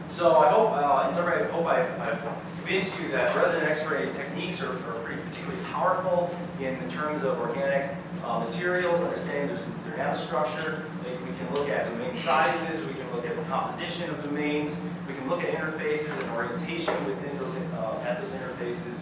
Speaker 2: So I hope, in summary, I've convinced you that resonant X-ray techniques are pretty particularly powerful in terms of organic materials, understanding their nanostructure. We can look at domain sizes, we can look at the composition of domains, we can look at interfaces and orientation within those at those interfaces.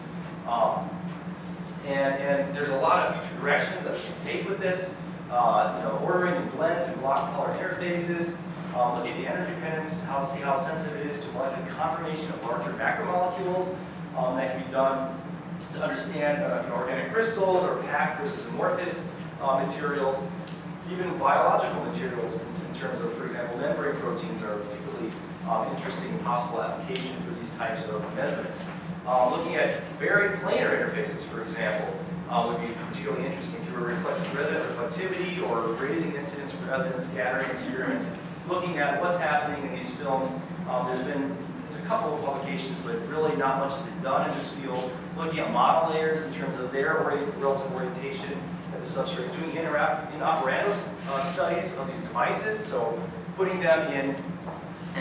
Speaker 2: And there's a lot of future directions that we can take with this. Ordering in blends and block color interfaces. Look at the energy dependence, see how sensitive it is to molecular conformation of larger macromolecules. That can be done to understand organic crystals or packed versus amorphous materials. Even biological materials in terms of, for example, membrane proteins are a particularly interesting and possible application for these types of measurements. Looking at buried planar interfaces, for example, would be particularly interesting through resonant reflectivity or raising incidence resonance scattering experiments. Looking at what's happening in these films, there's a couple of publications, but really not much has been done in this field. Looking at model layers in terms of their relative orientation at the substrate, doing inoperando studies of these devices, so putting them in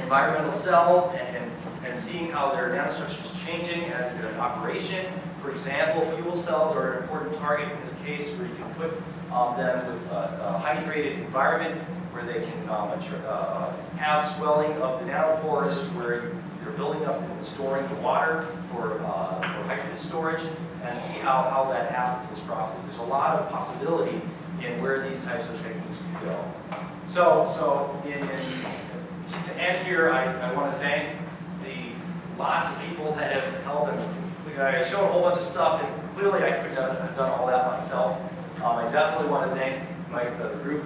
Speaker 2: environmental cells and seeing how their nanostructure is changing as they're in operation. For example, fuel cells are an important target in this case, where you can put them with a hydrated environment where they can have swelling of the nanopores, where they're building up and storing the water for hydrogen storage, and see how that happens in this process. There's a lot of possibility in where these types of techniques can go. So just to end here, I want to thank the lots of people that have helped. I showed a whole bunch of stuff, and clearly I couldn't have done all that myself. I definitely want to thank the group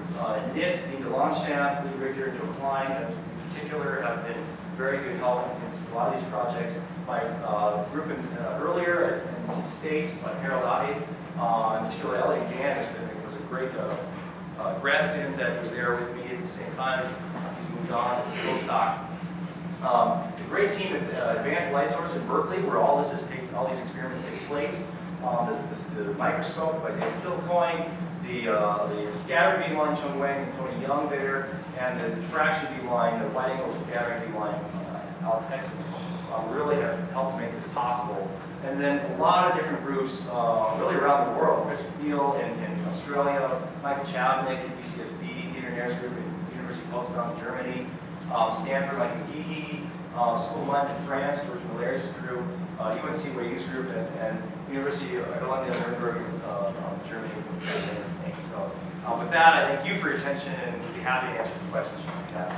Speaker 2: NIST, Nina Longchamp, Lee Richter, and Joe Klein, in particular, have been very good help in a lot of these projects. My group earlier at NC State, Harold Abe, in particular, Elliot Gann was a great grad student that was there with me at the same time as he's moved on as a postdoc. It's a great team at Advanced Light Source in Berkeley, where all these experiments take place. The microscope by David Kilcoyne, the scattering beam line, Chung Wang and Tony Young there, and the diffraction beam line, the wide angle scattering beam line, Alex Hexton, really have helped make this possible. And then a lot of different groups really around the world. Chris Beal in Australia, Michael Chavnik at UCSB, Peter Nair's group at University of Potsdam, Germany, Stanford, Mike McGehee, School of Mines in France, George Malarius' group, UNC Wayu's group, and University of Columbia, Nuremberg, Germany. So with that, I thank you for your attention and would be happy to answer the questions you might have.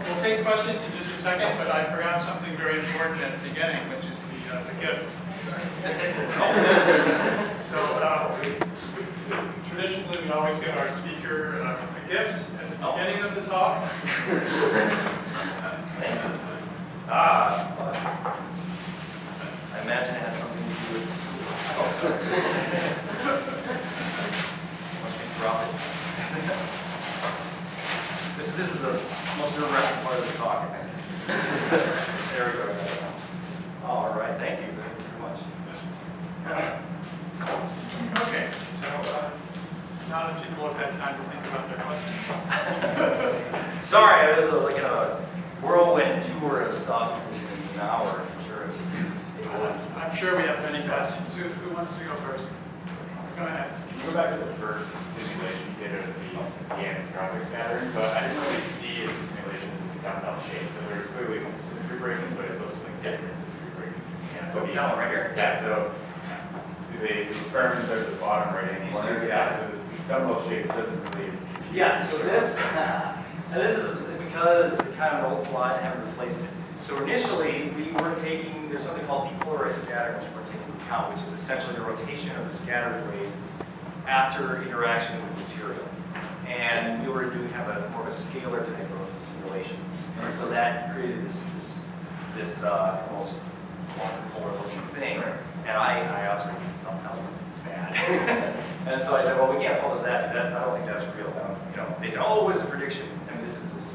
Speaker 1: We'll take questions in just a second, but I forgot something very important at the beginning, which is the gift. So traditionally, we always give our speaker a gift at the beginning of the talk.
Speaker 2: I imagine it has something to do with school. Oh, sorry. Watch me drop it. This is the most nerve-wracking part of the talk, I think. There we go. All right, thank you very much.
Speaker 1: Okay, so now that people have had time to think about their questions.
Speaker 2: Sorry, it was like a whirlwind tour of stuff in an hour, I'm sure.
Speaker 1: I'm sure we have many questions. Who wants to go first? Go ahead.
Speaker 3: Go back to the first simulation you did of the anisotropic scattering, but I didn't really see in the simulation this dumbbell shape. So there's clearly some symmetry breaking, but it looks like different symmetry breaking. Yeah, so
Speaker 2: that one right here?
Speaker 3: Yeah, so the experiments are at the bottom right hand corner. Yeah, so this dumbbell shape doesn't really.
Speaker 2: Yeah, so this is because it's kind of an old slide, I haven't replaced it. So initially, we were taking, there's something called depolarized scattering, which we're taking into account, which is essentially the rotation of the scattered wave after interaction with material. And we were doing kind of more of a scalar type of simulation. And so that created this almost polar looking thing. And I obviously thought that was bad. And so I said, well, we can't publish that because I don't think that's real. They said, oh, what's the prediction? And this is this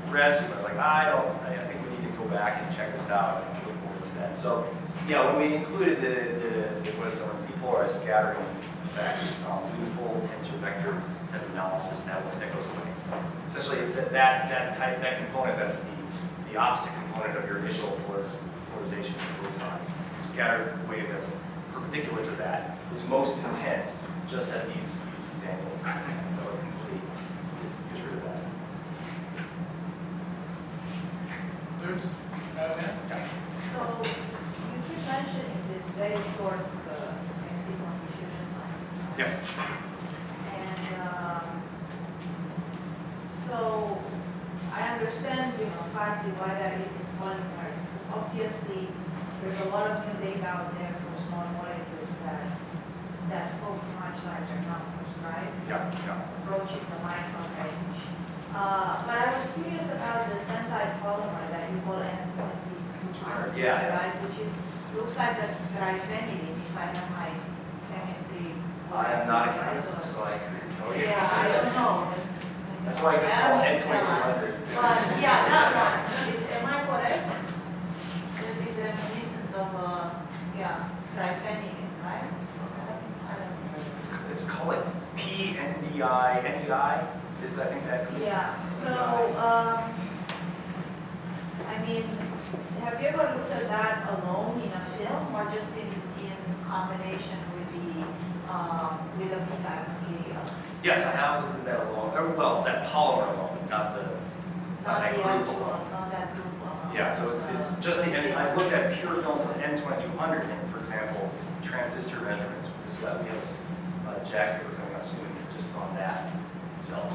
Speaker 2: grad student. I was like, I think we need to go back and check this out and look forward to that. So, yeah, when we included the what is known as depolarized scattering effects, do the full tensor vector type of analysis, that goes away. Essentially, that component, that's the opposite component of your initial polarization of the photon. The scattered wave that's perpendicular to that is most intense just at these angles. So it completely gets rid of that.
Speaker 1: There's,
Speaker 4: So you keep mentioning this very short maximum diffusion line.
Speaker 2: Yes.
Speaker 4: And so I understand, partly why that is in polymers. Obviously, there's a lot of new data out there for small molecules that focus much larger numbers, right?
Speaker 2: Yeah.
Speaker 4: Approaching the micron range. But I was curious about the Sentai polymer that you call N200,
Speaker 2: Yeah.
Speaker 4: right? Which looks like a triphenylene, if I have my chemistry.
Speaker 2: I am not a
Speaker 4: right?
Speaker 2: chemist, so I couldn't tell you.
Speaker 4: Yeah, I don't know.
Speaker 2: That's why I just call N2200.
Speaker 4: But yeah, that one. Am I correct? This is reminiscent of triphenylene, right? I don't know.
Speaker 2: It's called PNDI. NDI is I think that.
Speaker 4: Yeah. So I mean, have you ever looked at that alone in a film or just in combination with the p-type material?
Speaker 2: Yes, I have looked at that alone. Well, that polymer alone, not that group alone.
Speaker 4: Not that group alone.
Speaker 2: Yeah, so it's just the I've looked at pure films on N2200 and, for example, transistor measurements, because we have Jack here coming out soon just on that itself.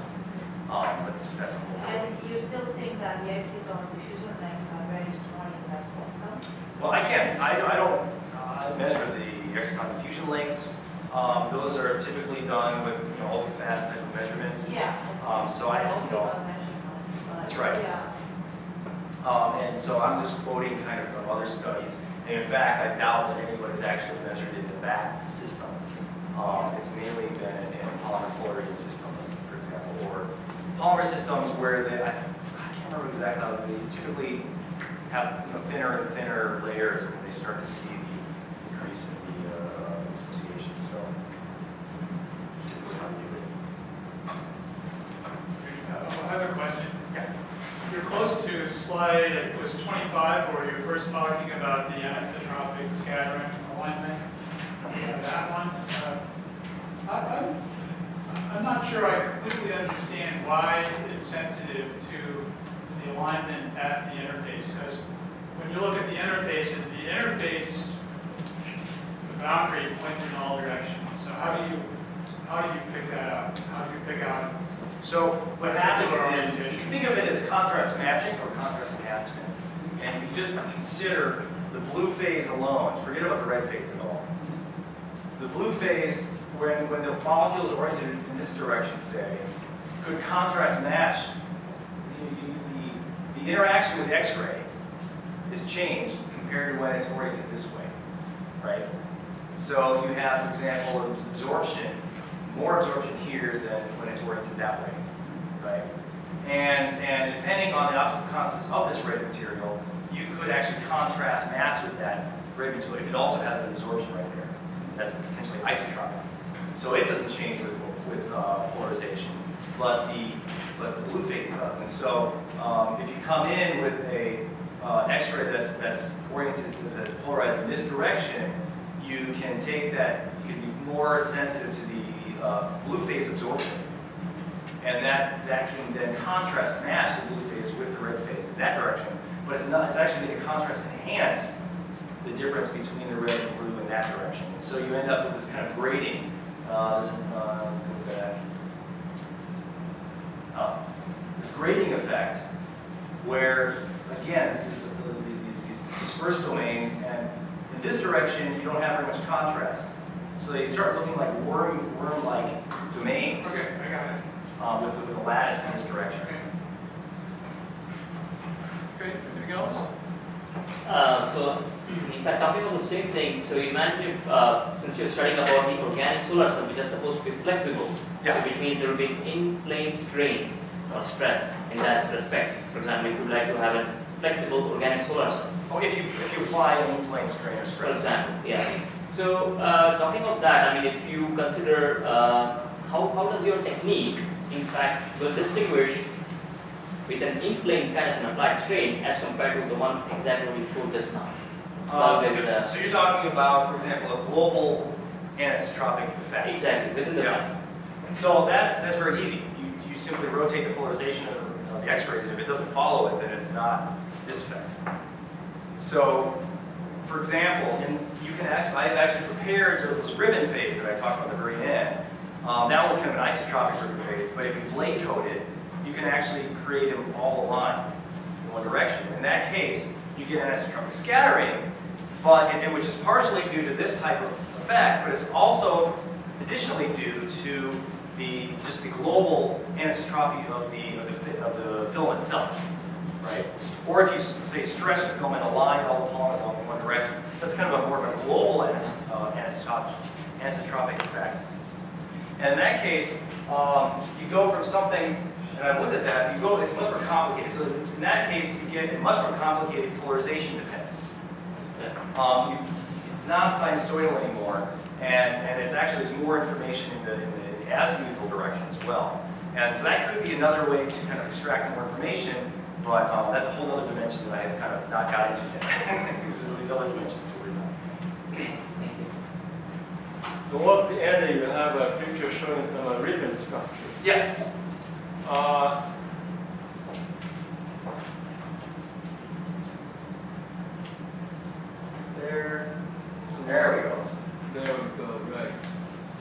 Speaker 2: But just that's a whole.
Speaker 4: And you you still think that the exit or diffusion lengths are very small in that system?
Speaker 2: Well, I don't measure the exciton diffusion lengths. Those are typically done with ultra-fast type of measurements.
Speaker 4: Yeah.
Speaker 2: So I don't know.
Speaker 4: Measurements, but
Speaker 2: That's right.
Speaker 4: Yeah.
Speaker 2: And so I'm just quoting kind of from other studies. And in fact, I doubt that anybody's actually measured it in that system. It's mainly been in polymer fluorine systems, for example, or polymer systems where I can't remember exactly how they typically have thinner and thinner layers, and they start to see the increase in the association. So typically how you do it.
Speaker 1: I have a question.
Speaker 2: Yeah.
Speaker 1: You're close to slide, it was 25, where you were first talking about the anisotropic scattering alignment. That one. I'm not sure I completely understand why it's sensitive to the alignment at the interface, because when you look at the interfaces, the boundary points in all directions. So how do you pick that up? How do you pick out?
Speaker 2: So what happens is,
Speaker 1: orientation?
Speaker 2: you think of it as contrast matching or contrast enhancement, and you just consider the blue phase alone, forget about the red phase at all. The blue phase, when the molecules are oriented in this direction, say, could contrast match. The interaction with X-ray is changed compared to when it's oriented this way, right? So you have, for example, absorption, more absorption here than when it's oriented that way, right? And depending on the optical constants of this red material, you could actually contrast match with that red material if it also has an absorption right there. That's potentially isotropic. So it doesn't change with polarization, but the blue phase does. And so if you come in with a X-ray that's oriented, that's polarized in this direction, you can take that, you can be more sensitive to the blue phase absorption. And that can then contrast match the blue phase with the red phase in that direction. But it's not, it's actually going to contrast enhance the difference between the red and blue in that direction. And so you end up with this kind of grading. Let's go back. This grading effect where, again, this is these dispersed domains, and in this direction, you don't have very much contrast. So they start looking like worm-like domains.
Speaker 1: Okay, I got it.
Speaker 2: With a lattice in this direction.
Speaker 1: Okay, anything else?
Speaker 5: So, in fact, talking about the same thing, so imagine if, since you're studying about the organic solar cell, which is supposed to be flexible,
Speaker 2: Yeah.
Speaker 5: which means there will be in-plane strain or stress in that respect. For example, if you'd like to have a flexible organic solar cells.
Speaker 2: Oh, if you apply an in-plane strain or
Speaker 5: For
Speaker 2: stress.
Speaker 5: example, yeah. So, talking about that, I mean, if you consider how does your technique, in fact, will distinguish with an in-plane kind of an applied strain as compared to the one exactly we showed just now?
Speaker 2: So you're talking about, for example, a global anisotropic effect.
Speaker 5: Exactly, within the
Speaker 2: Yeah. So that's very easy. You simply rotate the polarization of the X-rays, and if it doesn't follow it, then it's not this effect. So, for example, I've actually prepared those ribbon phase that I talked about at the very end. That was kind of an isotropic ribbon phase, but if you blade coat it, you can actually create them all aligned in one direction. In that case, you get anisotropic scattering, which is partially due to this type of effect, but it's also additionally due to just the global anisotropy of the film itself, right? Or if you say stretch the film and align all the polymers along in one direction, that's kind of more of a global anisotropic effect. And in that case, you go from something, and I looked at that, it's much more complicated. So in that case, you get a much more complicated polarization dependence. It's not sinusoidal anymore, and it's actually there's more information in the azimuthal direction as well. And so that could be another way to kind of extract more information, but that's a whole other dimension that I have kind of not got into yet. Because there's these other dimensions to worry about.
Speaker 5: Thank you.
Speaker 6: Towards the end, you have a picture showing some ribbon structure.
Speaker 2: Yes. There we go.
Speaker 6: There we go, right.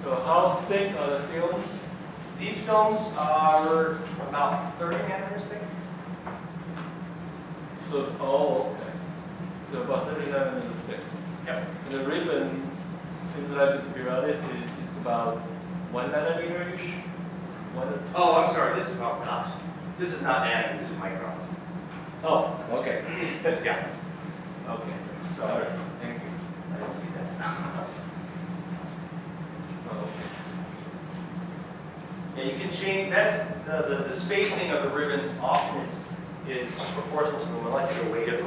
Speaker 6: So how thick are the films?
Speaker 2: These films are about 30 nanometers thick.
Speaker 6: So, oh, okay. So about 30 nanometers thick.
Speaker 2: Yep.
Speaker 6: And the ribbon seems like the periodicity is about 1 nanometer-ish?
Speaker 2: Oh, I'm sorry, this is, oh gosh. This is not nanometers, this is microns.
Speaker 6: Oh, okay.
Speaker 2: Yeah,
Speaker 6: Okay.
Speaker 2: sorry.
Speaker 6: Thank you.
Speaker 2: I didn't see that.
Speaker 6: Oh, okay.
Speaker 2: Yeah, you can change, that's, the spacing of the ribbons often is just proportional to the molecular weight of the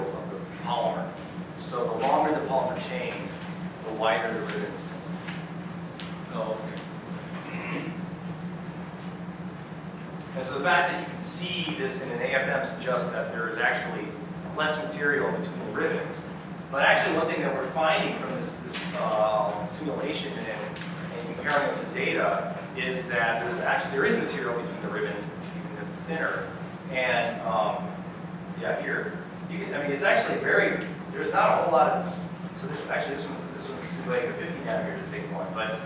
Speaker 2: polymer. So the longer the polymer chain, the wider the ribbons.
Speaker 6: Oh, okay.
Speaker 2: And so the fact that you can see this in an AFM suggests that there is actually less material between the ribbons. But actually one thing that we're finding from this simulation and comparing it to data is that there is material between the ribbons, even if it's thinner. And yeah, here, you can, I mean, it's actually there's not a whole lot of, so this one's simulating a 50 nanometer thick one, but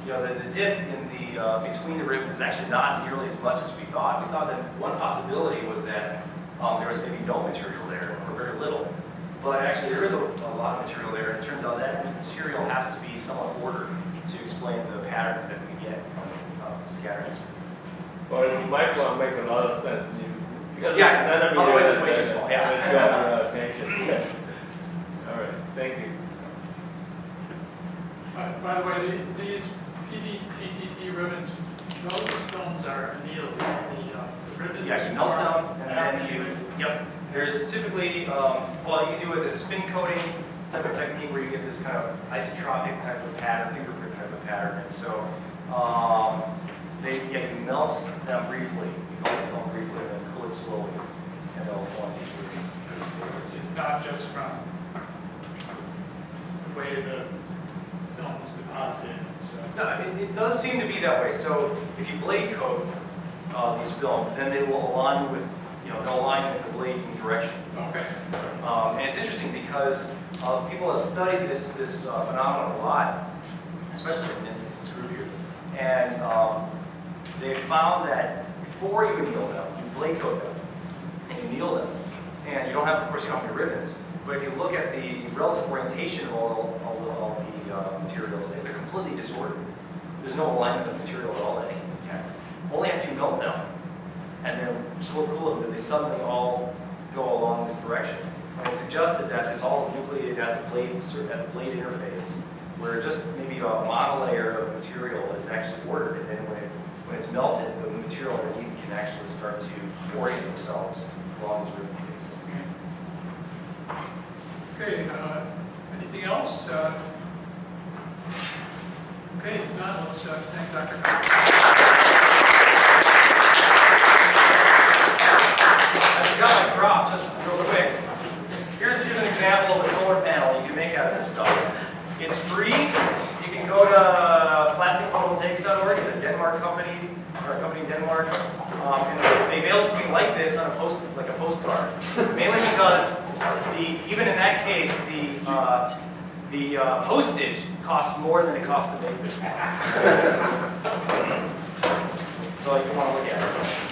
Speaker 2: you know, the dip in the between the ribbons is actually not nearly as much as we thought. We thought that one possibility was that there was maybe no material there or very little, but actually there is a lot of material there. And it turns out that material has to be somewhat ordered to explain the patterns that we get from scattering.
Speaker 6: Well, the micron make a lot of sense. Because
Speaker 2: Yeah,
Speaker 6: nanometer
Speaker 2: otherwise it's
Speaker 6: is
Speaker 2: way too small, yeah.
Speaker 6: that draw your attention. All right, thank you.
Speaker 1: By the way, these PDTTT ribbons, those films are annealed. The ribbons.
Speaker 2: Yeah, you melt them and then yep. There's typically, well, you can do it with a spin coating type of technique where you get this kind of isotropic type of pattern, fingerprint type of pattern. And so, you melt them briefly, you melt the film briefly and then cool it slowly, and they'll form these ribbons.
Speaker 1: It's not just from the way the film is deposited. So.
Speaker 2: No, I mean, it does seem to be that way. So if you blade coat these films, then they will align with, they'll align in the blading direction.
Speaker 1: Okay.
Speaker 2: And it's interesting because people have studied this phenomenon a lot, especially in this group here. And they found that before you anneal them, you blade coat them, and you anneal them. And you don't have, of course, you don't have any ribbons. But if you look at the relative orientation of all the materials, they're completely disordered. There's no alignment of material at all that you can detect. Only after you melt them, and then slow cool them, do they suddenly all go along this direction. And it suggested that this all is nucleated at the blade interface, where just maybe a monolayer of material is actually ordered, and then when it's melted, the material underneath can actually start to orient themselves along these ribbon faces.
Speaker 1: Okay, anything else? Okay, if not, let's thank Dr. Cox.
Speaker 2: I forgot my prop, just real quick. Here's an example of a solar panel you can make out of this stuff. It's free. You can go to plasticphotovoltaics.org. It's a Denmark company, or a company in Denmark. And they built something like this on a postcard. Mainly because even in that case, the postage costs more than it costs to make this. So you want to look at it.